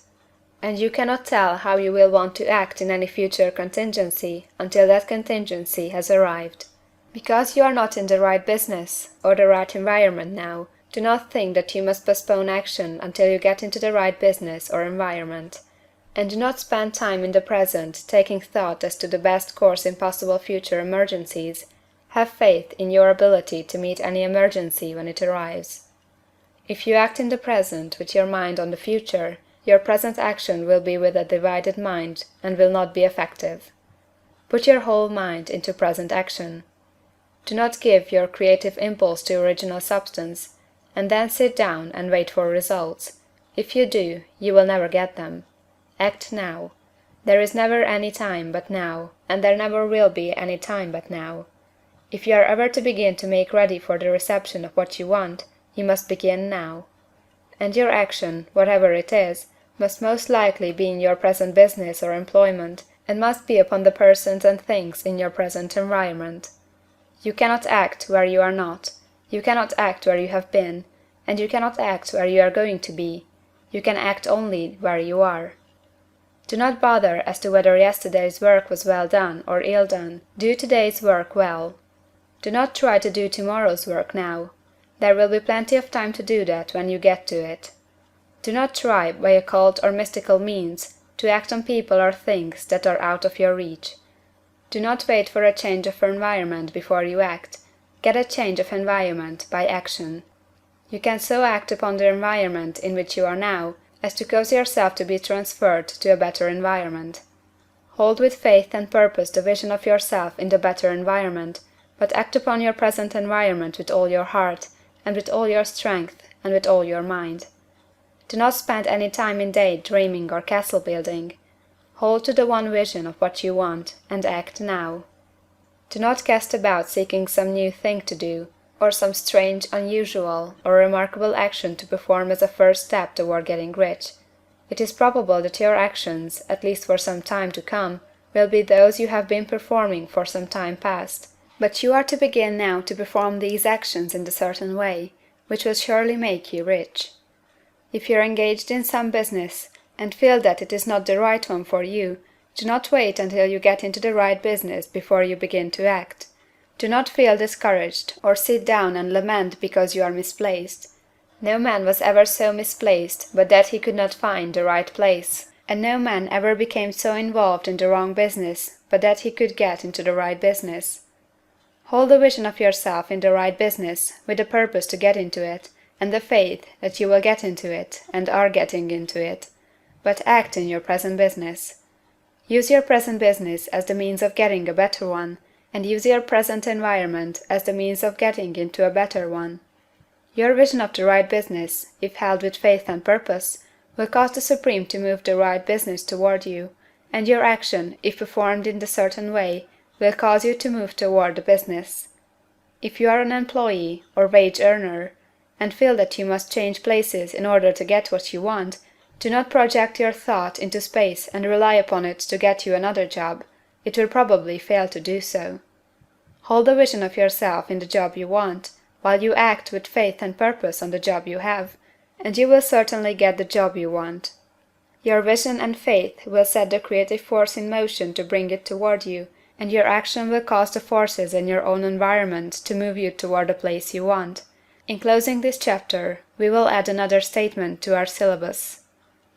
And you cannot tell how you will want to act in any future contingency until that contingency has arrived. Because you are not in the right business or the right environment now, do not think that you must postpone action until you get into the right business or environment. And do not spend time in the present taking thought as to the best course in possible future emergencies. Have faith in your ability to meet any emergency when it arrives. If you act in the present with your mind on the future, your present action will be with a divided mind and will not be effective. Put your whole mind into present action. Do not give your creative impulse to original substance, and then sit down and wait for results. If you do, you will never get them. Act now. There is never any time but now, and there never will be any time but now. If you are ever to begin to make ready for the reception of what you want, you must begin now. And your action, whatever it is, must most likely be in your present business or employment, and must be upon the persons and things in your present environment. You cannot act where you are not, you cannot act where you have been, and you cannot act where you are going to be. You can act only where you are. Do not bother as to whether yesterday's work was well done or ill done. Do today's work well. Do not try to do tomorrow's work now. There will be plenty of time to do that when you get to it. Do not try, by occult or mystical means, to act on people or things that are out of your reach. Do not wait for a change of environment before you act. Get a change of environment by action. You can so act upon the environment in which you are now as to cause yourself to be transferred to a better environment. Hold with faith and purpose the vision of yourself in the better environment, but act upon your present environment with all your heart, and with all your strength, and with all your mind. Do not spend any time in day dreaming or castle building. Hold to the one vision of what you want, and act now. Do not cast about seeking some new thing to do, or some strange, unusual, or remarkable action to perform as a first step toward getting rich. It is probable that your actions, at least for some time to come, will be those you have been performing for some time past. But you are to begin now to perform these actions in a certain way, which will surely make you rich. If you are engaged in some business, and feel that it is not the right one for you, do not wait until you get into the right business before you begin to act. Do not feel discouraged, or sit down and lament because you are misplaced. No man was ever so misplaced but that he could not find the right place, and no man ever became so involved in the wrong business but that he could get into the right business. Hold the vision of yourself in the right business, with the purpose to get into it, and the faith that you will get into it, and are getting into it. But act in your present business. Use your present business as the means of getting a better one, and use your present environment as the means of getting into a better one. Your vision of the right business, if held with faith and purpose, will cause the Supreme to move the right business toward you, and your action, if performed in the certain way, will cause you to move toward the business. If you are an employee or wage earner, and feel that you must change places in order to get what you want, do not project your thought into space and rely upon it to get you another job. It will probably fail to do so. Hold the vision of yourself in the job you want, while you act with faith and purpose on the job you have, and you will certainly get the job you want. Your vision and faith will set the creative force in motion to bring it toward you, and your action will cause the forces in your own environment to move you toward the place you want. In closing this chapter, we will add another statement to our syllabus.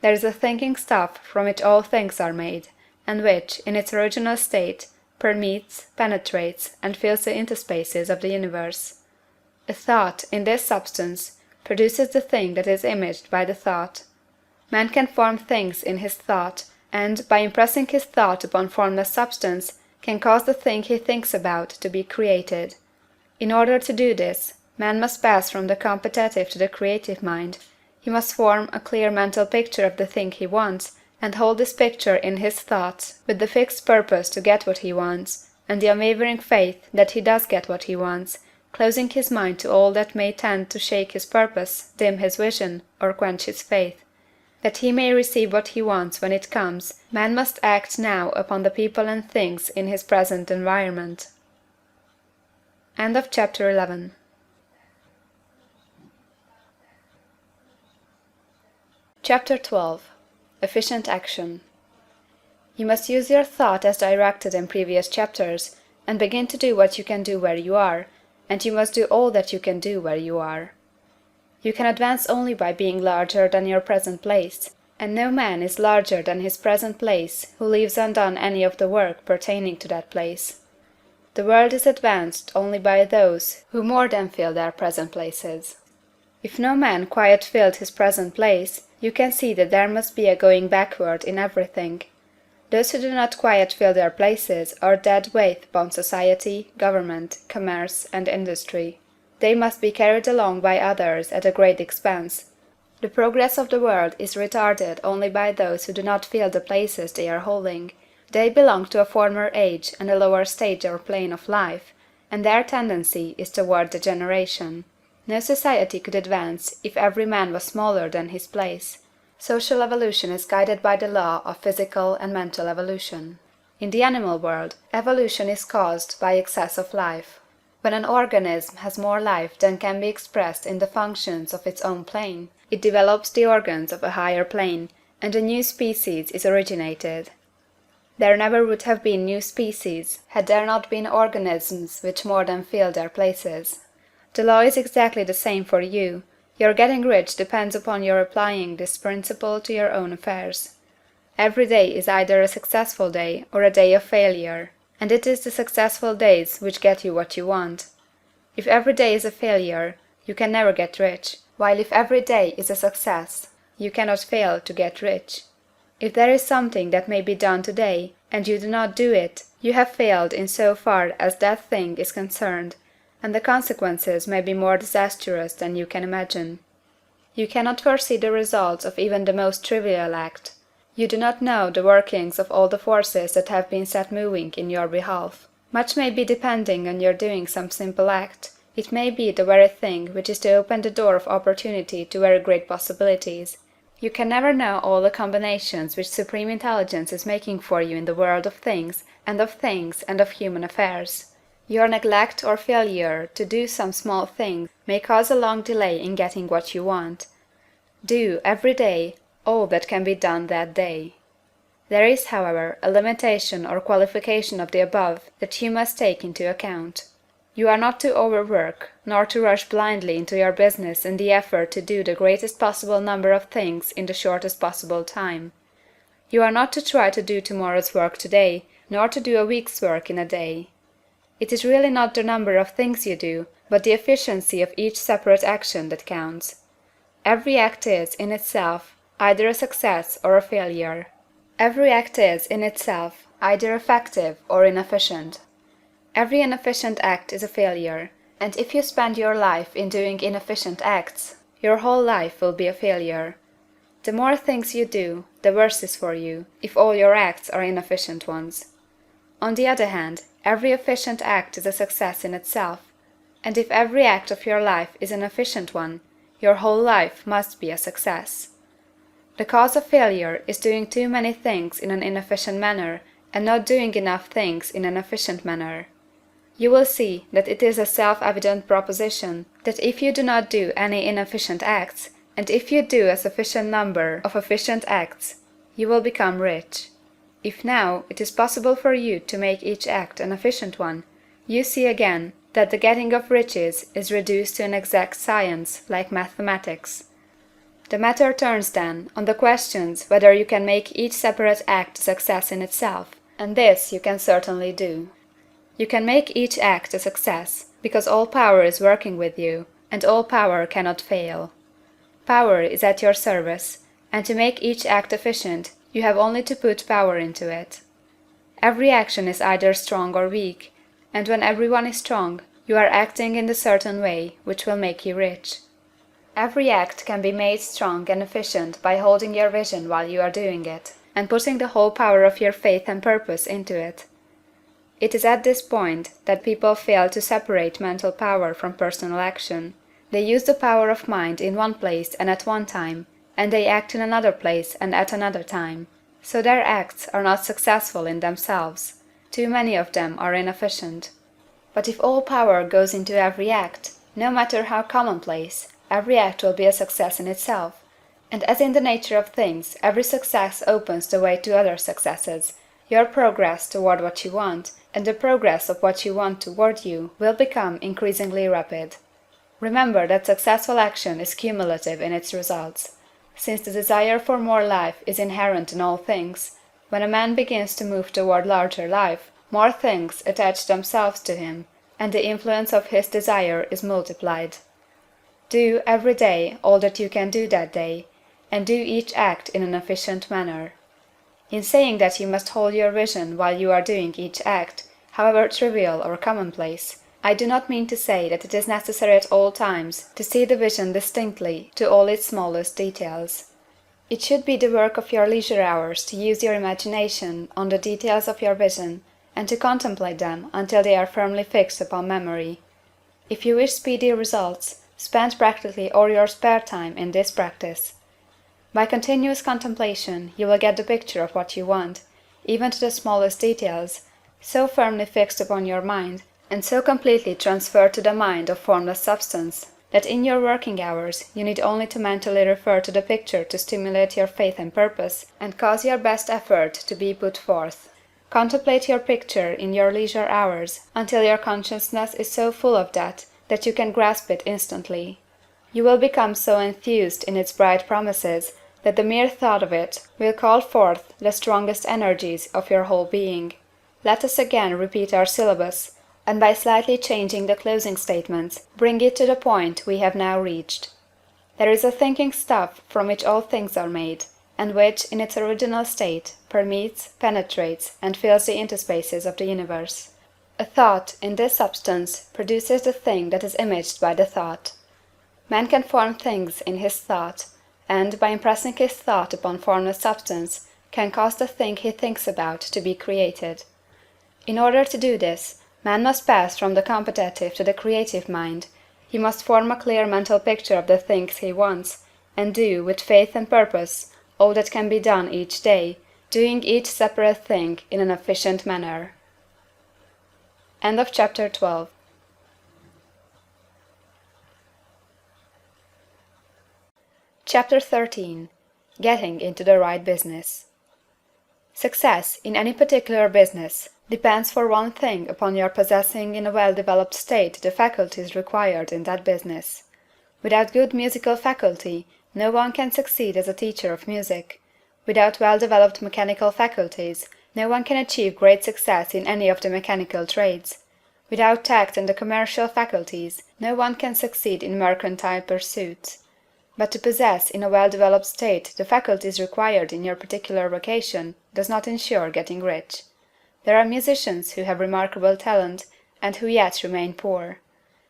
There is a thinking stuff from which all things are made, and which, in its original state, permeates, penetrates, and fills the interspaces of the universe. A thought, in this substance, produces the thing that is imaged by the thought. Man can form things in his thought, and, by impressing his thought upon formless substance, can cause the thing he thinks about to be created. In order to do this, man must pass from the competitive to the creative mind. He must form a clear mental picture of the thing he wants, and hold this picture in his thoughts, with the fixed purpose to get what he wants, and the unwavering faith that he does get what he wants, closing his mind to all that may tend to shake his purpose, dim his vision, or quench his faith. That he may receive what he wants when it comes, man must act now upon the people and things in his present environment. End of chapter 11. Chapter 12. Efficient Action. You must use your thought as directed in previous chapters, and begin to do what you can do where you are, and you must do all that you can do where you are. You can advance only by being larger than your present place, and no man is larger than his present place who leaves undone any of the work pertaining to that place. The world is advanced only by those who more than fill their present places. If no man quite filled his present place, you can see that there must be a going backward in everything. Those who do not quite fill their places are dead weight upon society, government, commerce, and industry. They must be carried along by others at a great expense. The progress of the world is retarded only by those who do not fill the places they are holding. They belong to a former age and a lower stage or plane of life, and their tendency is toward degeneration. No society could advance if every man was smaller than his place. Social evolution is guided by the law of physical and mental evolution. In the animal world, evolution is caused by excess of life. When an organism has more life than can be expressed in the functions of its own plane, it develops the organs of a higher plane, and a new species is originated. There never would have been new species had there not been organisms which more than filled their places. The law is exactly the same for you. Your getting rich depends upon your applying this principle to your own affairs. Every day is either a successful day or a day of failure, and it is the successful days which get you what you want. If every day is a failure, you can never get rich, while if every day is a success, you cannot fail to get rich. If there is something that may be done today, and you do not do it, you have failed in so far as that thing is concerned, and the consequences may be more disastrous than you can imagine. You cannot foresee the results of even the most trivial act. You do not know the workings of all the forces that have been set moving in your behalf. Much may be depending on your doing some simple act. It may be the very thing which is to open the door of opportunity to very great possibilities. You can never know all the combinations which Supreme Intelligence is making for you in the world of things and of human affairs. Your neglect or failure to do some small thing may cause a long delay in getting what you want. Do, every day, all that can be done that day. There is, however, a limitation or qualification of the above that you must take into account. You are not to overwork, nor to rush blindly into your business in the effort to do the greatest possible number of things in the shortest possible time. You are not to try to do tomorrow's work today, nor to do a week's work in a day. It is really not the number of things you do, but the efficiency of each separate action that counts. Every act is, in itself, either a success or a failure. Every act is, in itself, either effective or inefficient. Every inefficient act is a failure, and if you spend your life in doing inefficient acts, your whole life will be a failure. The more things you do, the worse is for you, if all your acts are inefficient ones. On the other hand, every efficient act is a success in itself, and if every act of your life is an efficient one, your whole life must be a success. The cause of failure is doing too many things in an inefficient manner, and not doing enough things in an efficient manner. You will see that it is a self-evident proposition that if you do not do any inefficient acts, and if you do a sufficient number of efficient acts, you will become rich. If now it is possible for you to make each act an efficient one, you see again that the getting of riches is reduced to an exact science like mathematics. The matter turns then on the questions whether you can make each separate act a success in itself, and this you can certainly do. You can make each act a success, because all power is working with you, and all power cannot fail. Power is at your service, and to make each act efficient, you have only to put power into it. Every action is either strong or weak, and when everyone is strong, you are acting in the certain way which will make you rich. Every act can be made strong and efficient by holding your vision while you are doing it, and putting the whole power of your faith and purpose into it. It is at this point that people fail to separate mental power from personal action. They use the power of mind in one place and at one time, and they act in another place and at another time. So their acts are not successful in themselves. Too many of them are inefficient. But if all power goes into every act, no matter how commonplace, every act will be a success in itself. And as in the nature of things, every success opens the way to other successes, your progress toward what you want, and the progress of what you want toward you, will become increasingly rapid. Remember that successful action is cumulative in its results. Since the desire for more life is inherent in all things, when a man begins to move toward larger life, more things attach themselves to him, and the influence of his desire is multiplied. Do, every day, all that you can do that day, and do each act in an efficient manner. In saying that you must hold your vision while you are doing each act, however trivial or commonplace, I do not mean to say that it is necessary at all times to see the vision distinctly to all its smallest details. It should be the work of your leisure hours to use your imagination on the details of your vision, and to contemplate them until they are firmly fixed upon memory. If you wish speedy results, spend practically all your spare time in this practice. By continuous contemplation you will get the picture of what you want, even to the smallest details, so firmly fixed upon your mind, and so completely transferred to the mind of formless substance, that in your working hours you need only to mentally refer to the picture to stimulate your faith and purpose, and cause your best effort to be put forth. Contemplate your picture in your leisure hours until your consciousness is so full of that you can grasp it instantly. You will become so enthused in its bright promises that the mere thought of it will call forth the strongest energies of your whole being. Let us again repeat our syllabus, and by slightly changing the closing statements, bring it to the point we have now reached. There is a thinking stuff from which all things are made, and which, in its original state, permeates, penetrates, and fills the interspaces of the universe. A thought, in this substance, produces the thing that is imaged by the thought. Man can form things in his thought, and, by impressing his thought upon formless substance, can cause the thing he thinks about to be created. In order to do this, man must pass from the competitive to the creative mind. He must form a clear mental picture of the things he wants, and do, with faith and purpose, all that can be done each day, doing each separate thing in an efficient manner. End of chapter 12. Chapter 13. Getting into the right business. Success in any particular business depends for one thing upon your possessing in a well-developed state the faculties required in that business. Without good musical faculty, no one can succeed as a teacher of music. Without well-developed mechanical faculties, no one can achieve great success in any of the mechanical trades. Without tact and the commercial faculties, no one can succeed in mercantile pursuits. But to possess in a well-developed state the faculties required in your particular vocation does not insure getting rich. There are musicians who have remarkable talent, and who yet remain poor.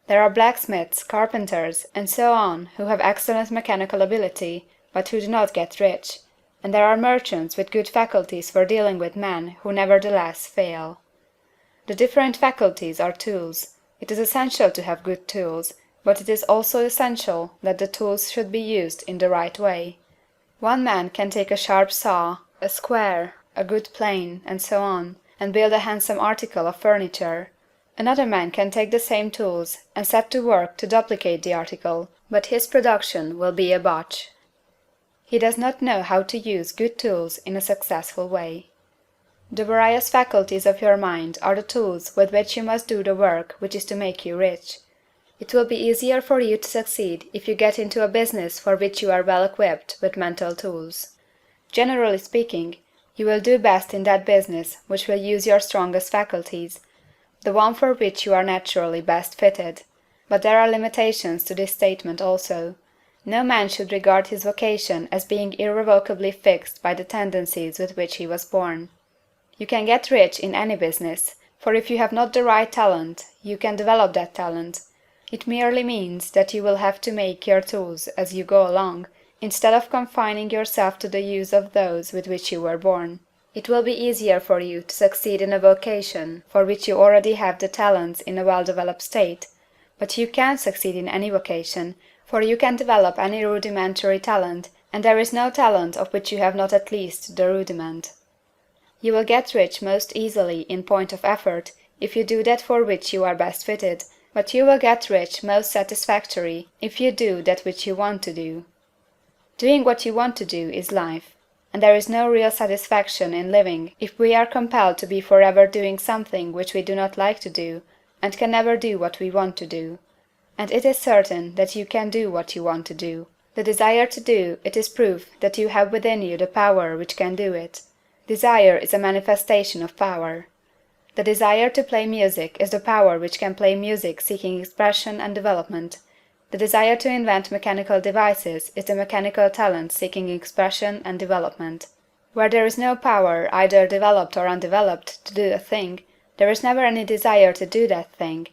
There are blacksmiths, carpenters, and so on who have excellent mechanical ability, but who do not get rich, and there are merchants with good faculties for dealing with men who nevertheless fail. The different faculties are tools. It is essential to have good tools, but it is also essential that the tools should be used in the right way. One man can take a sharp saw, a square, a good plane, and so on, and build a handsome article of furniture. Another man can take the same tools and set to work to duplicate the article, but his production will be a botch. He does not know how to use good tools in a successful way. The various faculties of your mind are the tools with which you must do the work which is to make you rich. It will be easier for you to succeed if you get into a business for which you are well equipped with mental tools. Generally speaking, you will do best in that business which will use your strongest faculties, the one for which you are naturally best fitted. But there are limitations to this statement also. No man should regard his vocation as being irrevocably fixed by the tendencies with which he was born. You can get rich in any business, for if you have not the right talent, you can develop that talent. It merely means that you will have to make your tools as you go along, instead of confining yourself to the use of those with which you were born. It will be easier for you to succeed in a vocation for which you already have the talents in a well-developed state, but you can succeed in any vocation, for you can develop any rudimentary talent, and there is no talent of which you have not at least the rudiment. You will get rich most easily in point of effort if you do that for which you are best fitted, but you will get rich most satisfactory if you do that which you want to do. Doing what you want to do is life, and there is no real satisfaction in living if we are compelled to be forever doing something which we do not like to do, and can never do what we want to do. And it is certain that you can do what you want to do. The desire to do it is proof that you have within you the power which can do it. Desire is a manifestation of power. The desire to play music is the power which can play music seeking expression and development. The desire to invent mechanical devices is the mechanical talent seeking expression and development. Where there is no power, either developed or undeveloped, to do a thing, there is never any desire to do that thing,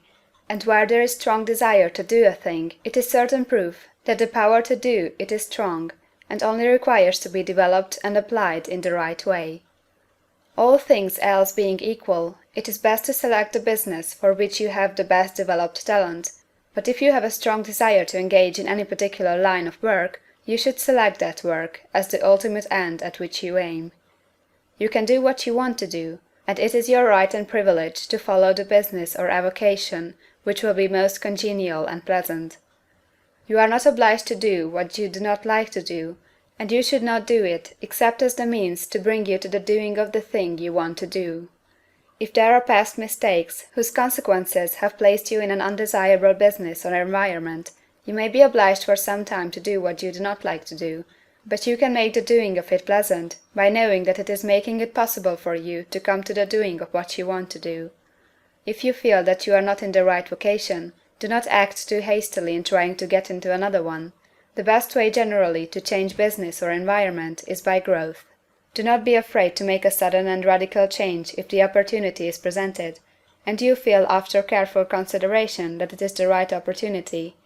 and where there is strong desire to do a thing, it is certain proof that the power to do it is strong, and only requires to be developed and applied in the right way. All things else being equal, it is best to select the business for which you have the best developed talent, but if you have a strong desire to engage in any particular line of work, you should select that work as the ultimate end at which you aim. You can do what you want to do, and it is your right and privilege to follow the business or avocation which will be most congenial and pleasant. You are not obliged to do what you do not like to do, and you should not do it except as the means to bring you to the doing of the thing you want to do. If there are past mistakes whose consequences have placed you in an undesirable business or environment, you may be obliged for some time to do what you do not like to do, but you can make the doing of it pleasant by knowing that it is making it possible for you to come to the doing of what you want to do. If you feel that you are not in the right vocation, do not act too hastily in trying to get into another one. The best way generally to change business or environment is by growth. Do not be afraid to make a sudden and radical change if the opportunity is presented, and you feel after careful consideration that it is the right opportunity.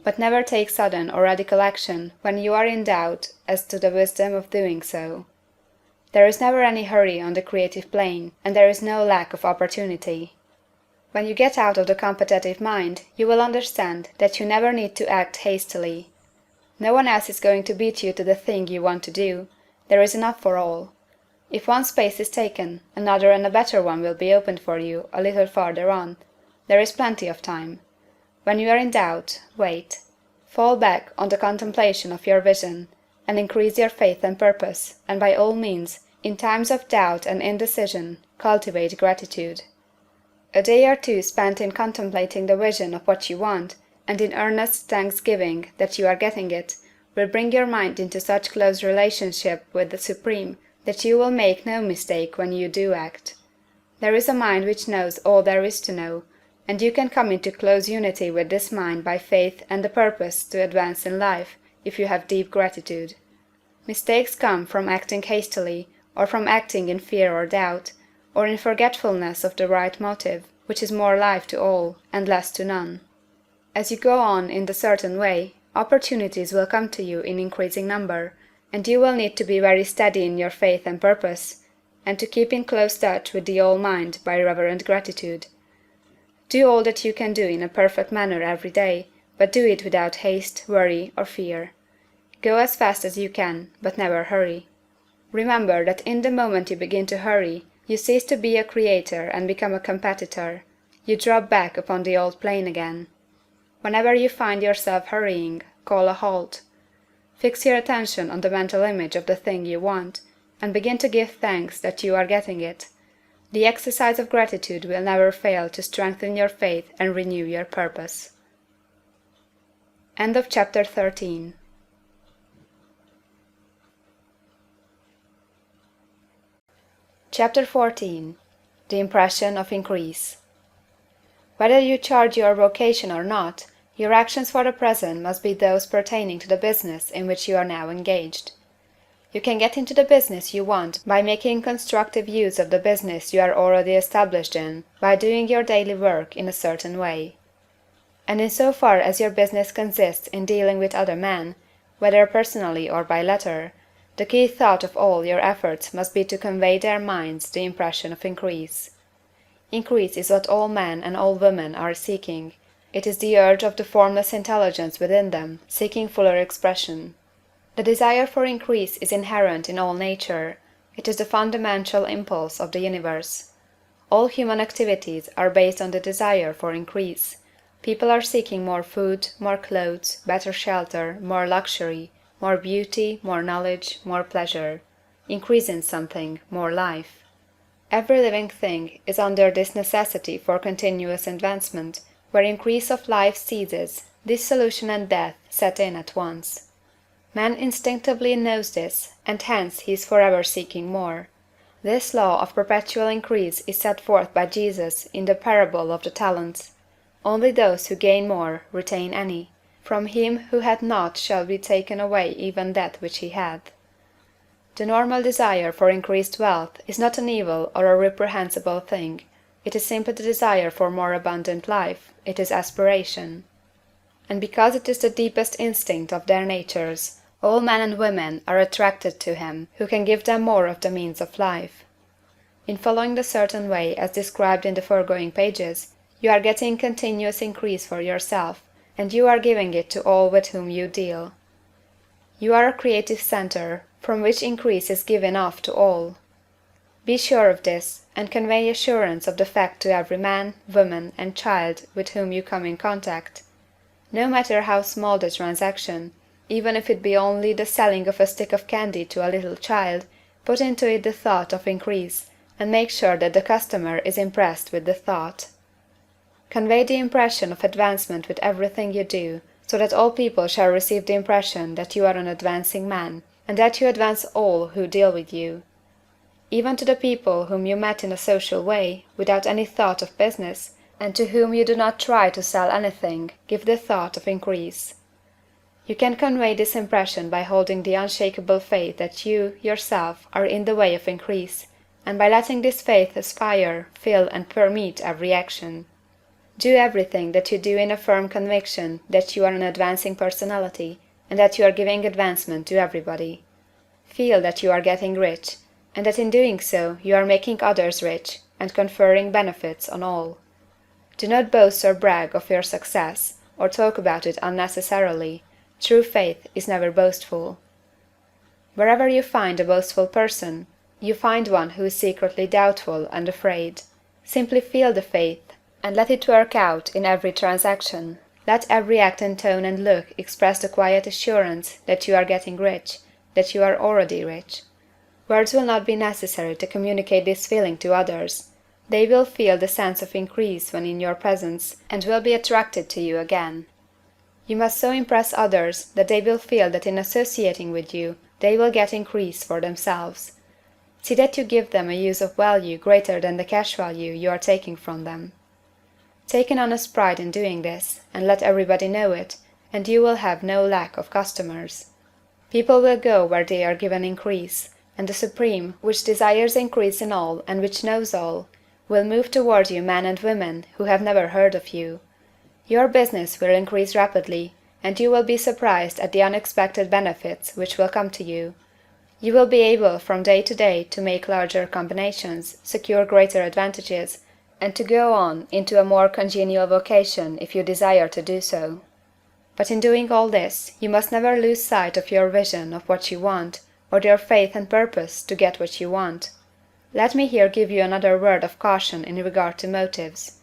But never take sudden or radical action when you are in doubt as to the wisdom of doing so. There is never any hurry on the creative plane, and there is no lack of opportunity. When you get out of the competitive mind, you will understand that you never need to act hastily. No one else is going to beat you to the thing you want to do. There is enough for all. If one space is taken, another and a better one will be opened for you a little farther on. There is plenty of time. When you are in doubt, wait. Fall back on the contemplation of your vision, and increase your faith and purpose, and by all means, in times of doubt and indecision, cultivate gratitude. A day or two spent in contemplating the vision of what you want, and in earnest thanksgiving that you are getting it, will bring your mind into such close relationship with the Supreme that you will make no mistake when you do act. There is a mind which knows all there is to know, and you can come into close unity with this mind by faith and the purpose to advance in life, if you have deep gratitude. Mistakes come from acting hastily, or from acting in fear or doubt, or in forgetfulness of the right motive, which is more life to all, and less to none. As you go on in the certain way, opportunities will come to you in increasing number, and you will need to be very steady in your faith and purpose, and to keep in close touch with the All-Mind by reverent gratitude. Do all that you can do in a perfect manner every day, but do it without haste, worry, or fear. Go as fast as you can, but never hurry. Remember that in the moment you begin to hurry, you cease to be a creator and become a competitor. You drop back upon the old plane again. Whenever you find yourself hurrying, call a halt. Fix your attention on the mental image of the thing you want, and begin to give thanks that you are getting it. The exercise of gratitude will never fail to strengthen your faith and renew your purpose. End of chapter 13. Chapter 14. The Impression of Increase. Whether you charge your vocation or not, your actions for the present must be those pertaining to the business in which you are now engaged. You can get into the business you want by making constructive use of the business you are already established in, by doing your daily work in a certain way. And in so far as your business consists in dealing with other men, whether personally or by letter, the key thought of all your efforts must be to convey their minds the impression of increase. Increase is what all men and all women are seeking. It is the urge of the formless intelligence within them, seeking fuller expression. The desire for increase is inherent in all nature. It is the fundamental impulse of the universe. All human activities are based on the desire for increase. People are seeking more food, more clothes, better shelter, more luxury, more beauty, more knowledge, more pleasure. Increase in something, more life. Every living thing is under this necessity for continuous advancement. Where increase of life ceases, dissolution and death set in at once. Man instinctively knows this, and hence he is forever seeking more. This law of perpetual increase is set forth by Jesus in the parable of the talents. Only those who gain more retain any. From him who hath not shall be taken away even that which he hath. The normal desire for increased wealth is not an evil or a reprehensible thing. It is simply the desire for more abundant life. It is aspiration. And because it is the deepest instinct of their natures, all men and women are attracted to him who can give them more of the means of life. In following the certain way as described in the foregoing pages, you are getting continuous increase for yourself, and you are giving it to all with whom you deal. You are a creative center, from which increase is given off to all. Be sure of this, and convey assurance of the fact to every man, woman, and child with whom you come in contact. No matter how small the transaction, even if it be only the selling of a stick of candy to a little child, put into it the thought of increase, and make sure that the customer is impressed with the thought. Convey the impression of advancement with everything you do, so that all people shall receive the impression that you are an advancing man, and that you advance all who deal with you. Even to the people whom you met in a social way, without any thought of business, and to whom you do not try to sell anything, give the thought of increase. You can convey this impression by holding the unshakable faith that you, yourself, are in the way of increase, and by letting this faith aspire, fill, and permeate every action. Do everything that you do in a firm conviction that you are an advancing personality, and that you are giving advancement to everybody. Feel that you are getting rich, and that in doing so you are making others rich, and conferring benefits on all. Do not boast or brag of your success, or talk about it unnecessarily, True faith is never boastful. Wherever you find a boastful person, you find one who is secretly doubtful and afraid. Simply feel the faith, and let it work out in every transaction. Let every act and tone and look express the quiet assurance that you are getting rich, that you are already rich. Words will not be necessary to communicate this feeling to others. They will feel the sense of increase when in your presence, and will be attracted to you again. You must so impress others that they will feel that in associating with you they will get increase for themselves. See that you give them a use of value greater than the cash value you are taking from them. Take an honest pride in doing this, and let everybody know it, and you will have no lack of customers. People will go where they are given increase, and the Supreme, which desires increase in all and which knows all, will move toward you men and women who have never heard of you. Your business will increase rapidly, and you will be surprised at the unexpected benefits which will come to you. You will be able from day to day to make larger combinations, secure greater advantages, and to go on into a more congenial vocation if you desire to do so. But in doing all this, you must never lose sight of your vision of what you want, or your faith and purpose to get what you want. Let me here give you another word of caution in regard to motives.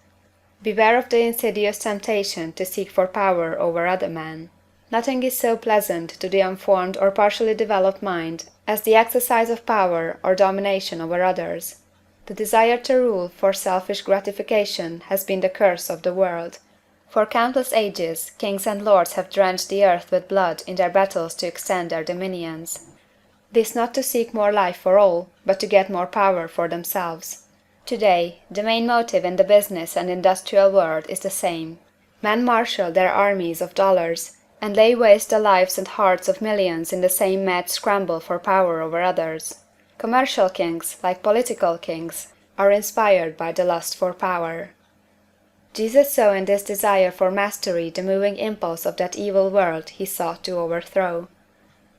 Beware of the insidious temptation to seek for power over other men. Nothing is so pleasant to the unformed or partially developed mind as the exercise of power or domination over others. The desire to rule for selfish gratification has been the curse of the world. For countless ages, kings and lords have drenched the earth with blood in their battles to extend their dominions. This not to seek more life for all, but to get more power for themselves. Today, the main motive in the business and industrial world is the same. Men marshal their armies of dollars, and lay waste the lives and hearts of millions in the same mad scramble for power over others. Commercial kings, like political kings, are inspired by the lust for power. Jesus saw in this desire for mastery the moving impulse of that evil world he sought to overthrow.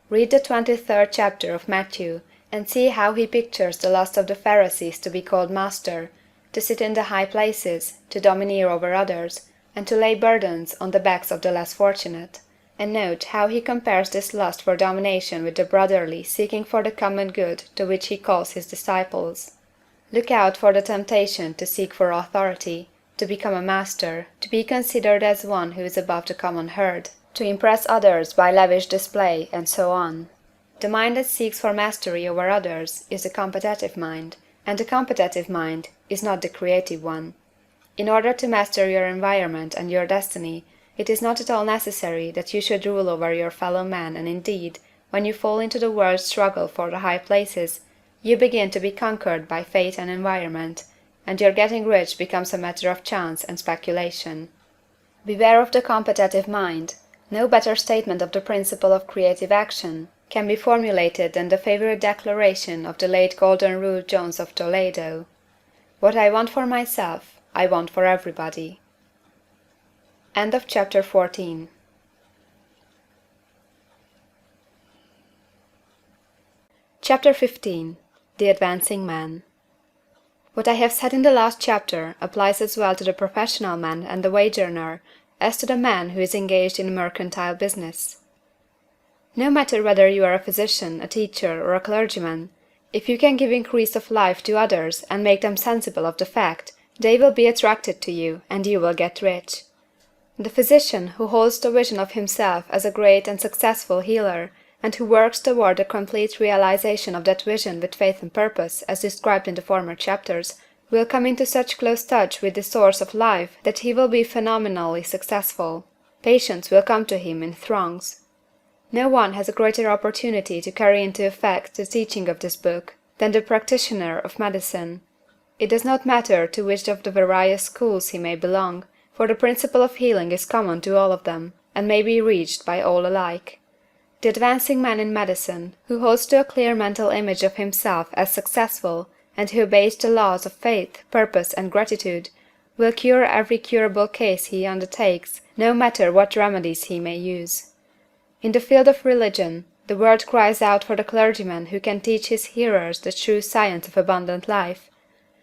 Read the 23rd chapter of Matthew, and see how he pictures the lust of the Pharisees to be called master, to sit in the high places, to domineer over others, and to lay burdens on the backs of the less fortunate. And note how he compares this lust for domination with the brotherly seeking for the common good to which he calls his disciples. Look out for the temptation to seek for authority, to become a master, to be considered as one who is above the common herd, to impress others by lavish display, and so on. The mind that seeks for mastery over others is the competitive mind, and the competitive mind is not the creative one. In order to master your environment and your destiny, it is not at all necessary that you should rule over your fellow men, and indeed, when you fall into the world's struggle for the high places, you begin to be conquered by fate and environment, and your getting rich becomes a matter of chance and speculation. Beware of the competitive mind. No better statement of the principle of creative action can be formulated than the favorite declaration of the late Golden Rule Jones of Toledo: "What I want for myself, I want for everybody." End of chapter 14. Chapter 15. The Advancing Man. What I have said in the last chapter applies as well to the professional man and the wage earner as to the man who is engaged in mercantile business. No matter whether you are a physician, a teacher, or a clergyman, if you can give increase of life to others and make them sensible of the fact, they will be attracted to you, and you will get rich. The physician who holds the vision of himself as a great and successful healer, and who works toward the complete realization of that vision with faith and purpose, as described in the former chapters, will come into such close touch with the source of life that he will be phenomenally successful. Patients will come to him in throngs. No one has a greater opportunity to carry into effect the teaching of this book than the practitioner of medicine. It does not matter to which of the various schools he may belong, for the principle of healing is common to all of them, and may be reached by all alike. The advancing man in medicine, who holds to a clear mental image of himself as successful, and who obeys the laws of faith, purpose, and gratitude, will cure every curable case he undertakes, no matter what remedies he may use. In the field of religion, the world cries out for the clergyman who can teach his hearers the true science of abundant life.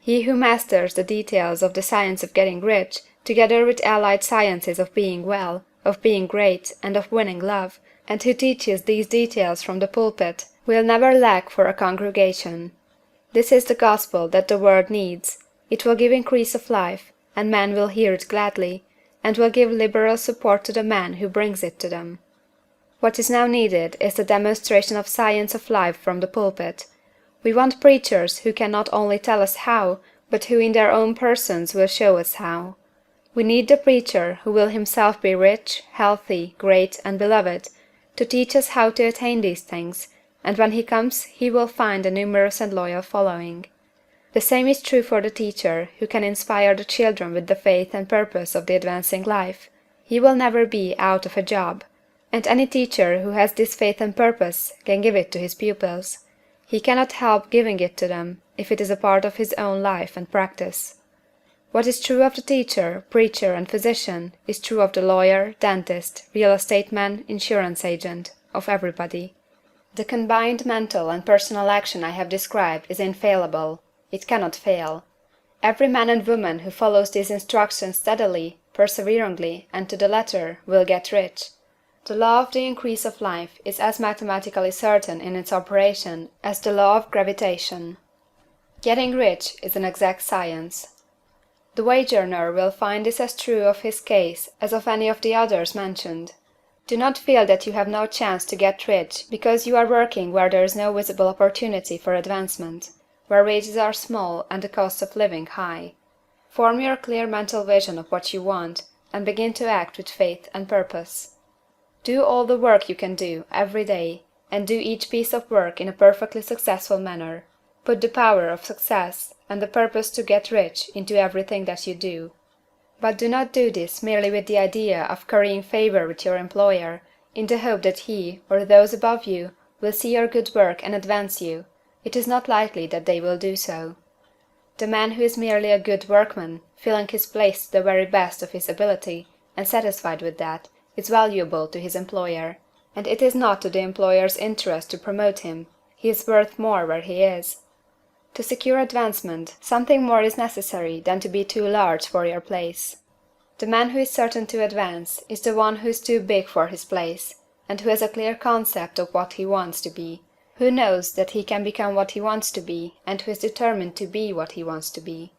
He who masters the details of the science of getting rich, together with allied sciences of being well, of being great, and of winning love, and who teaches these details from the pulpit, will never lack for a congregation. This is the gospel that the world needs. It will give increase of life, and men will hear it gladly, and will give liberal support to the man who brings it to them. What is now needed is the demonstration of science of life from the pulpit. We want preachers who can not only tell us how, but who in their own persons will show us how. We need the preacher who will himself be rich, healthy, great, and beloved, to teach us how to attain these things, and when he comes he will find a numerous and loyal following. The same is true for the teacher who can inspire the children with the faith and purpose of the advancing life. He will never be out of a job. And any teacher who has this faith and purpose can give it to his pupils. He cannot help giving it to them if it is a part of his own life and practice. What is true of the teacher, preacher, and physician is true of the lawyer, dentist, real estate man, insurance agent, of everybody. The combined mental and personal action I have described is infallible. It cannot fail. Every man and woman who follows these instructions steadily, perseveringly, and to the letter will get rich. The law of the increase of life is as mathematically certain in its operation as the law of gravitation. Getting rich is an exact science. The wage earner will find this as true of his case as of any of the others mentioned. Do not feel that you have no chance to get rich because you are working where there is no visible opportunity for advancement, where wages are small and the cost of living high. Form your clear mental vision of what you want, and begin to act with faith and purpose. Do all the work you can do, every day, and do each piece of work in a perfectly successful manner. Put the power of success, and the purpose to get rich, into everything that you do. But do not do this merely with the idea of currying favor with your employer, in the hope that he, or those above you, will see your good work and advance you. It is not likely that they will do so. The man who is merely a good workman, filling his place to the very best of his ability, and satisfied with that, is valuable to his employer, and it is not to the employer's interest to promote him. He is worth more where he is. To secure advancement, something more is necessary than to be too large for your place. The man who is certain to advance is the one who is too big for his place, and who has a clear concept of what he wants to be, who knows that he can become what he wants to be, and who is determined to be what he wants to be.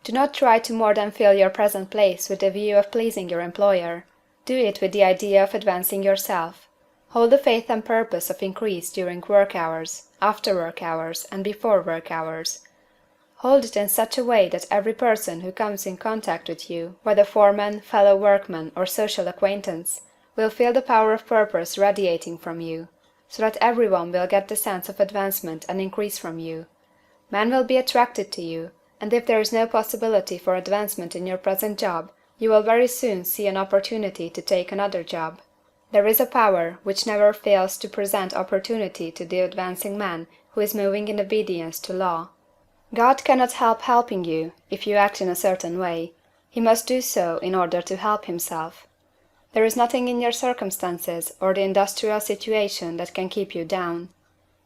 Do not try to more than fill your present place with the view of pleasing your employer. Do it with the idea of advancing yourself. Hold the faith and purpose of increase during work hours, after work hours, and before work hours. Hold it in such a way that every person who comes in contact with you, whether foreman, fellow workman, or social acquaintance, will feel the power of purpose radiating from you, so that everyone will get the sense of advancement and increase from you. Men will be attracted to you, and if there is no possibility for advancement in your present job, you will very soon see an opportunity to take another job. There is a power which never fails to present opportunity to the advancing man who is moving in obedience to law. God cannot help helping you if you act in a certain way. He must do so in order to help himself. There is nothing in your circumstances or the industrial situation that can keep you down.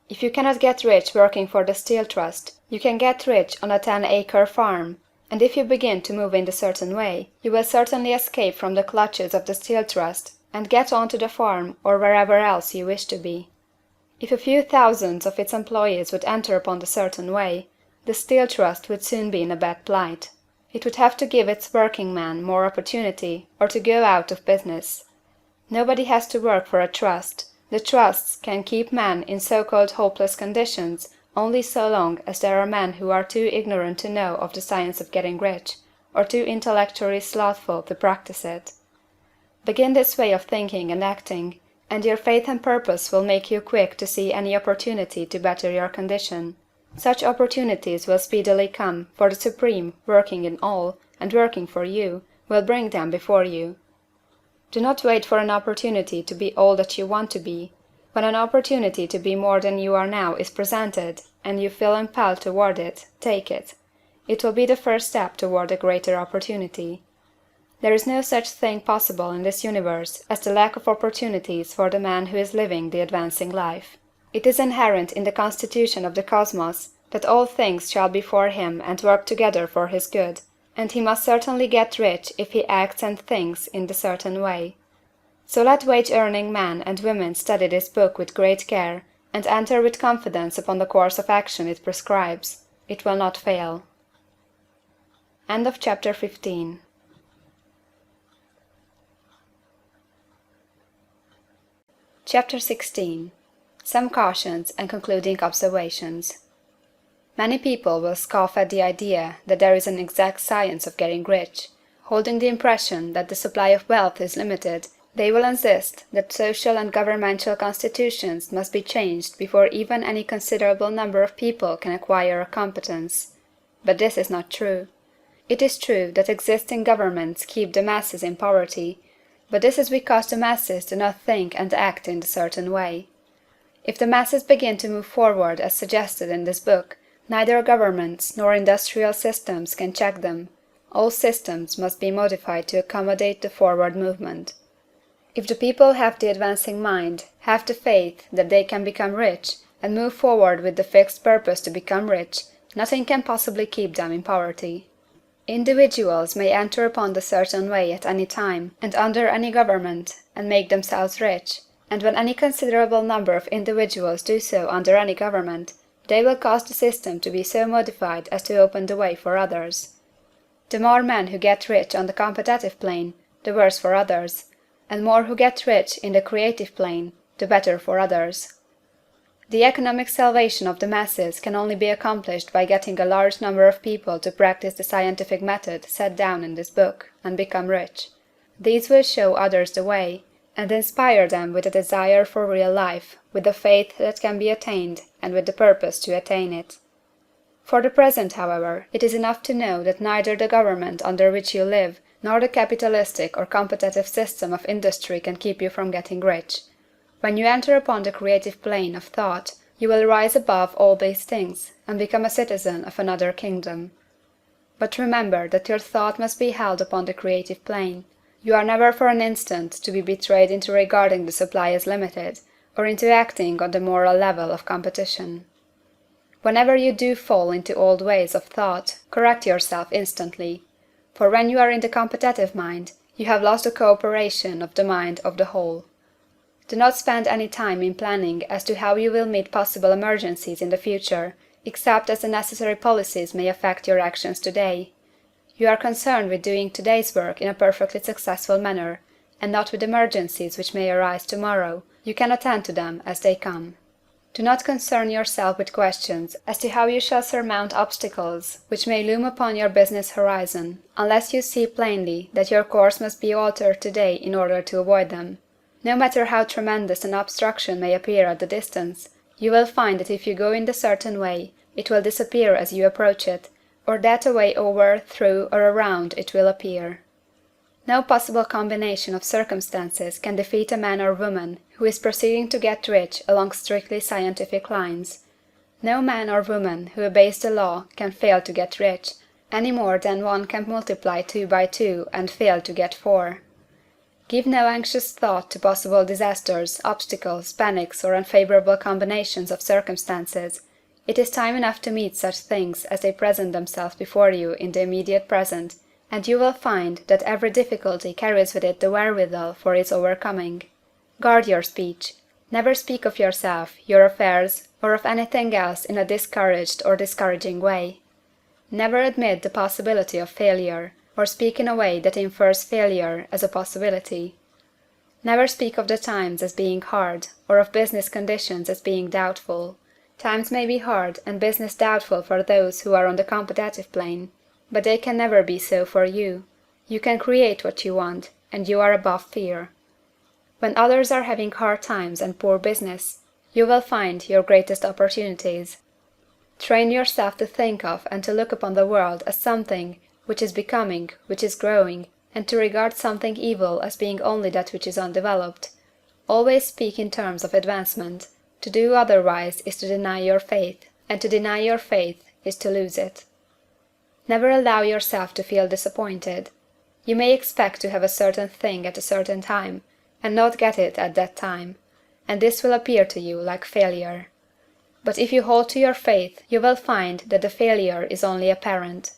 If you cannot get rich working for the Steel Trust, you can get rich on a 10-acre farm, and if you begin to move in a certain way, you will certainly escape from the clutches of the Steel Trust and get on to the farm or wherever else you wish to be. If a few thousands of its employees would enter upon the certain way, the Steel Trust would soon be in a bad plight. It would have to give its working men more opportunity, or to go out of business. Nobody has to work for a trust. The trusts can keep men in so-called hopeless conditions only so long as there are men who are too ignorant to know of the science of getting rich, or too intellectually slothful to practice it. Begin this way of thinking and acting, and your faith and purpose will make you quick to see any opportunity to better your condition. Such opportunities will speedily come, for the Supreme, working in all, and working for you, will bring them before you. Do not wait for an opportunity to be all that you want to be. When an opportunity to be more than you are now is presented, and you feel impelled toward it, take it. It will be the first step toward a greater opportunity. There is no such thing possible in this universe as the lack of opportunities for the man who is living the advancing life. It is inherent in the constitution of the cosmos that all things shall be for him and work together for his good, and he must certainly get rich if he acts and thinks in the certain way. So let wage-earning men and women study this book with great care, and enter with confidence upon the course of action it prescribes. It will not fail. End of chapter 15. Chapter 16. Some cautions and concluding observations. Many people will scoff at the idea that there is an exact science of getting rich. Holding the impression that the supply of wealth is limited, they will insist that social and governmental constitutions must be changed before even any considerable number of people can acquire a competence. But this is not true. It is true that existing governments keep the masses in poverty, but this is because the masses do not think and act in a certain way. If the masses begin to move forward as suggested in this book, neither governments nor industrial systems can check them. All systems must be modified to accommodate the forward movement. If the people have the advancing mind, have the faith that they can become rich, and move forward with the fixed purpose to become rich, nothing can possibly keep them in poverty. Individuals may enter upon the certain way at any time, and under any government, and make themselves rich, and when any considerable number of individuals do so under any government, they will cause the system to be so modified as to open the way for others. The more men who get rich on the competitive plane, the worse for others, and more who get rich in the creative plane, the better for others. The economic salvation of the masses can only be accomplished by getting a large number of people to practice the scientific method set down in this book, and become rich. These will show others the way, and inspire them with a desire for real life, with the faith that can be attained, and with the purpose to attain it. For the present, however, it is enough to know that neither the government under which you live, nor the capitalistic or competitive system of industry can keep you from getting rich. When you enter upon the creative plane of thought, you will rise above all these things, and become a citizen of another kingdom. But remember that your thought must be held upon the creative plane. You are never for an instant to be betrayed into regarding the supply as limited, or into acting on the moral level of competition. Whenever you do fall into old ways of thought, correct yourself instantly. For when you are in the competitive mind, you have lost the cooperation of the mind of the whole. Do not spend any time in planning as to how you will meet possible emergencies in the future, except as the necessary policies may affect your actions today. You are concerned with doing today's work in a perfectly successful manner, and not with emergencies which may arise tomorrow. You can attend to them as they come. Do not concern yourself with questions as to how you shall surmount obstacles which may loom upon your business horizon, unless you see plainly that your course must be altered today in order to avoid them. No matter how tremendous an obstruction may appear at the distance, you will find that if you go in the certain way, it will disappear as you approach it, or that a way over, through, or around it will appear. No possible combination of circumstances can defeat a man or woman who is proceeding to get rich along strictly scientific lines. No man or woman who obeys the law can fail to get rich, any more than one can multiply 2 by 2 and fail to get 4. Give no anxious thought to possible disasters, obstacles, panics, or unfavorable combinations of circumstances. It is time enough to meet such things as they present themselves before you in the immediate present, and you will find that every difficulty carries with it the wherewithal for its overcoming. Guard your speech. Never speak of yourself, your affairs, or of anything else in a discouraged or discouraging way. Never admit the possibility of failure, or speak in a way that infers failure as a possibility. Never speak of the times as being hard, or of business conditions as being doubtful. Times may be hard and business doubtful for those who are on the competitive plane, but they can never be so for you. You can create what you want, and you are above fear. When others are having hard times and poor business, you will find your greatest opportunities. Train yourself to think of and to look upon the world as something which is becoming, which is growing, and to regard something evil as being only that which is undeveloped. Always speak in terms of advancement. To do otherwise is to deny your faith, and to deny your faith is to lose it. Never allow yourself to feel disappointed. You may expect to have a certain thing at a certain time, and not get it at that time, and this will appear to you like failure. But if you hold to your faith, you will find that the failure is only apparent.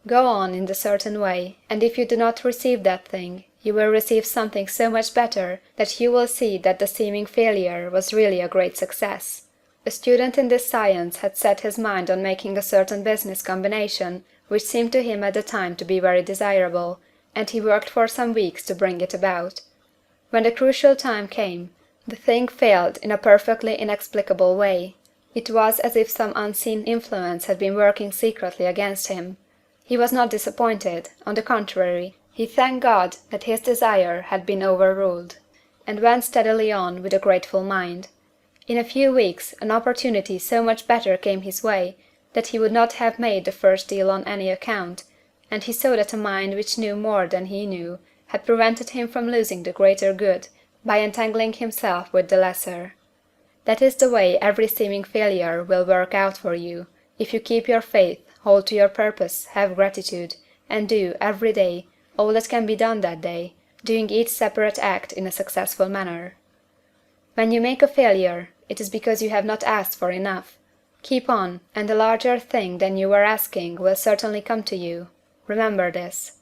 Go on in the certain way, and if you do not receive that thing, you will receive something so much better that you will see that the seeming failure was really a great success. A student in this science had set his mind on making a certain business combination which seemed to him at the time to be very desirable, and he worked for some weeks to bring it about. When the crucial time came, the thing failed in a perfectly inexplicable way. It was as if some unseen influence had been working secretly against him. He was not disappointed; on the contrary, he thanked God that his desire had been overruled, and went steadily on with a grateful mind. In a few weeks an opportunity so much better came his way that he would not have made the first deal on any account, and he saw that a mind which knew more than he knew had prevented him from losing the greater good by entangling himself with the lesser. That is the way every seeming failure will work out for you, if you keep your faith, hold to your purpose, have gratitude, and do, every day, all that can be done that day, doing each separate act in a successful manner. When you make a failure, it is because you have not asked for enough. Keep on, and a larger thing than you were asking will certainly come to you. Remember this.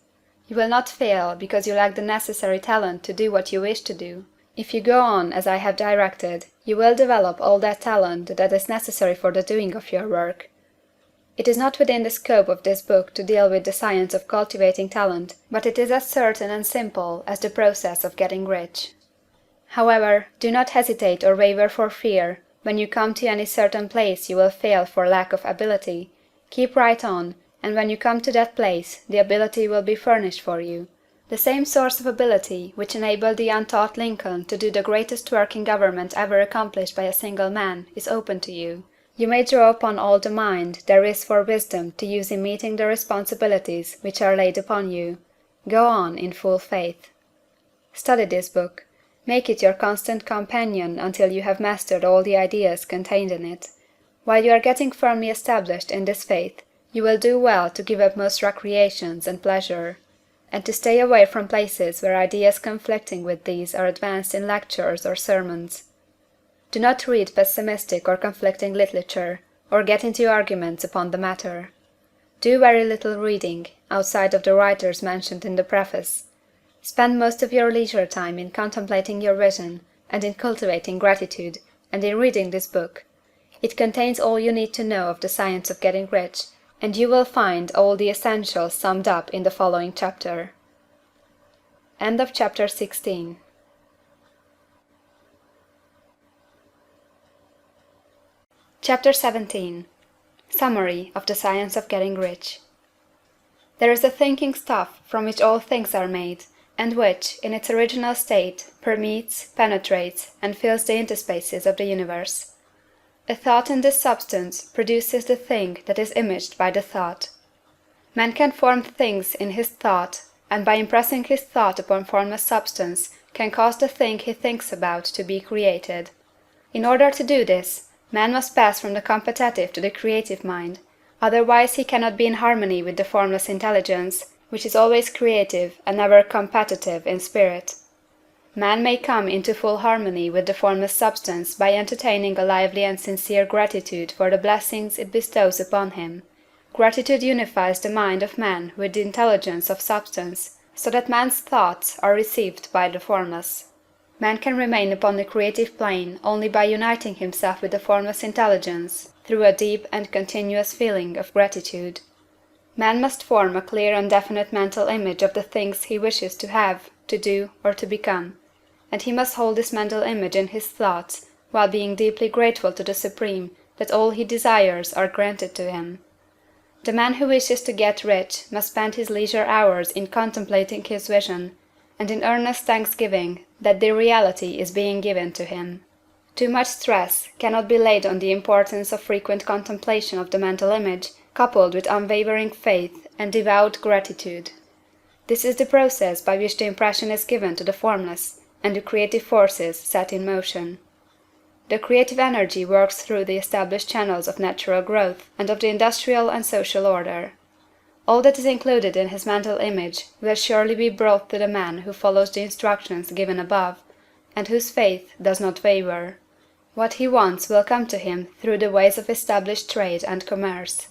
You will not fail because you lack the necessary talent to do what you wish to do. If you go on as I have directed, you will develop all that talent that is necessary for the doing of your work. It is not within the scope of this book to deal with the science of cultivating talent, but it is as certain and simple as the process of getting rich. However, do not hesitate or waver for fear when you come to any certain place you will fail for lack of ability. Keep right on, and when you come to that place the ability will be furnished for you. The same source of ability which enabled the untaught Lincoln to do the greatest work in government ever accomplished by a single man is open to you. You may draw upon all the mind there is for wisdom to use in meeting the responsibilities which are laid upon you. Go on in full faith. Study this book. Make it your constant companion until you have mastered all the ideas contained in it. While you are getting firmly established in this faith, you will do well to give up most recreations and pleasure, and to stay away from places where ideas conflicting with these are advanced in lectures or sermons. Do not read pessimistic or conflicting literature, or get into arguments upon the matter. Do very little reading, outside of the writers mentioned in the preface. Spend most of your leisure time in contemplating your vision, and in cultivating gratitude, and in reading this book. It contains all you need to know of the science of getting rich, and you will find all the essentials summed up in the following chapter. End of chapter 16. Chapter 17. Summary of the Science of Getting Rich. There is a thinking stuff from which all things are made, and which, in its original state, permeates, penetrates, and fills the interspaces of the universe. A thought in this substance produces the thing that is imaged by the thought. Man can form things in his thought, and by impressing his thought upon formless substance can cause the thing he thinks about to be created. In order to do this, man must pass from the competitive to the creative mind, otherwise he cannot be in harmony with the formless intelligence, which is always creative and never competitive in spirit. Man may come into full harmony with the formless substance by entertaining a lively and sincere gratitude for the blessings it bestows upon him. Gratitude unifies the mind of man with the intelligence of substance, so that man's thoughts are received by the formless. Man can remain upon the creative plane only by uniting himself with the formless intelligence through a deep and continuous feeling of gratitude. Man must form a clear and definite mental image of the things he wishes to have, to do, or to become, and he must hold this mental image in his thoughts while being deeply grateful to the Supreme that all he desires are granted to him. The man who wishes to get rich must spend his leisure hours in contemplating his vision, and in earnest thanksgiving that the reality is being given to him. Too much stress cannot be laid on the importance of frequent contemplation of the mental image, coupled with unwavering faith and devout gratitude. This is the process by which the impression is given to the formless, and the creative forces set in motion. The creative energy works through the established channels of natural growth and of the industrial and social order. All that is included in his mental image will surely be brought to the man who follows the instructions given above, and whose faith does not waver. What he wants will come to him through the ways of established trade and commerce.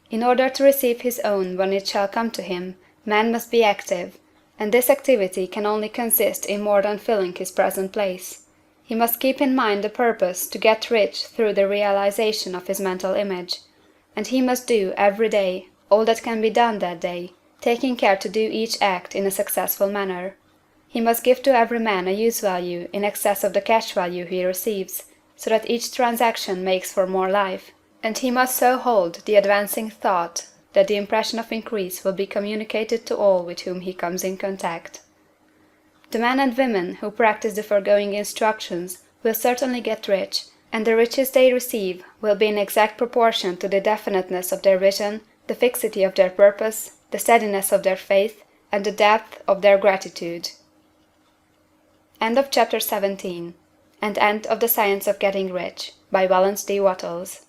In order to receive his own when it shall come to him, man must be active, and this activity can only consist in more than filling his present place. He must keep in mind the purpose to get rich through the realization of his mental image, and he must do, every day, all that can be done that day, taking care to do each act in a successful manner. He must give to every man a use value in excess of the cash value he receives, so that each transaction makes for more life, and he must so hold the advancing thought that the impression of increase will be communicated to all with whom he comes in contact. The men and women who practice the foregoing instructions will certainly get rich, and the riches they receive will be in exact proportion to the definiteness of their vision, the fixity of their purpose, the steadiness of their faith, and the depth of their gratitude. End of chapter 17. And end of The Science of Getting Rich, by Wallace D. Wattles.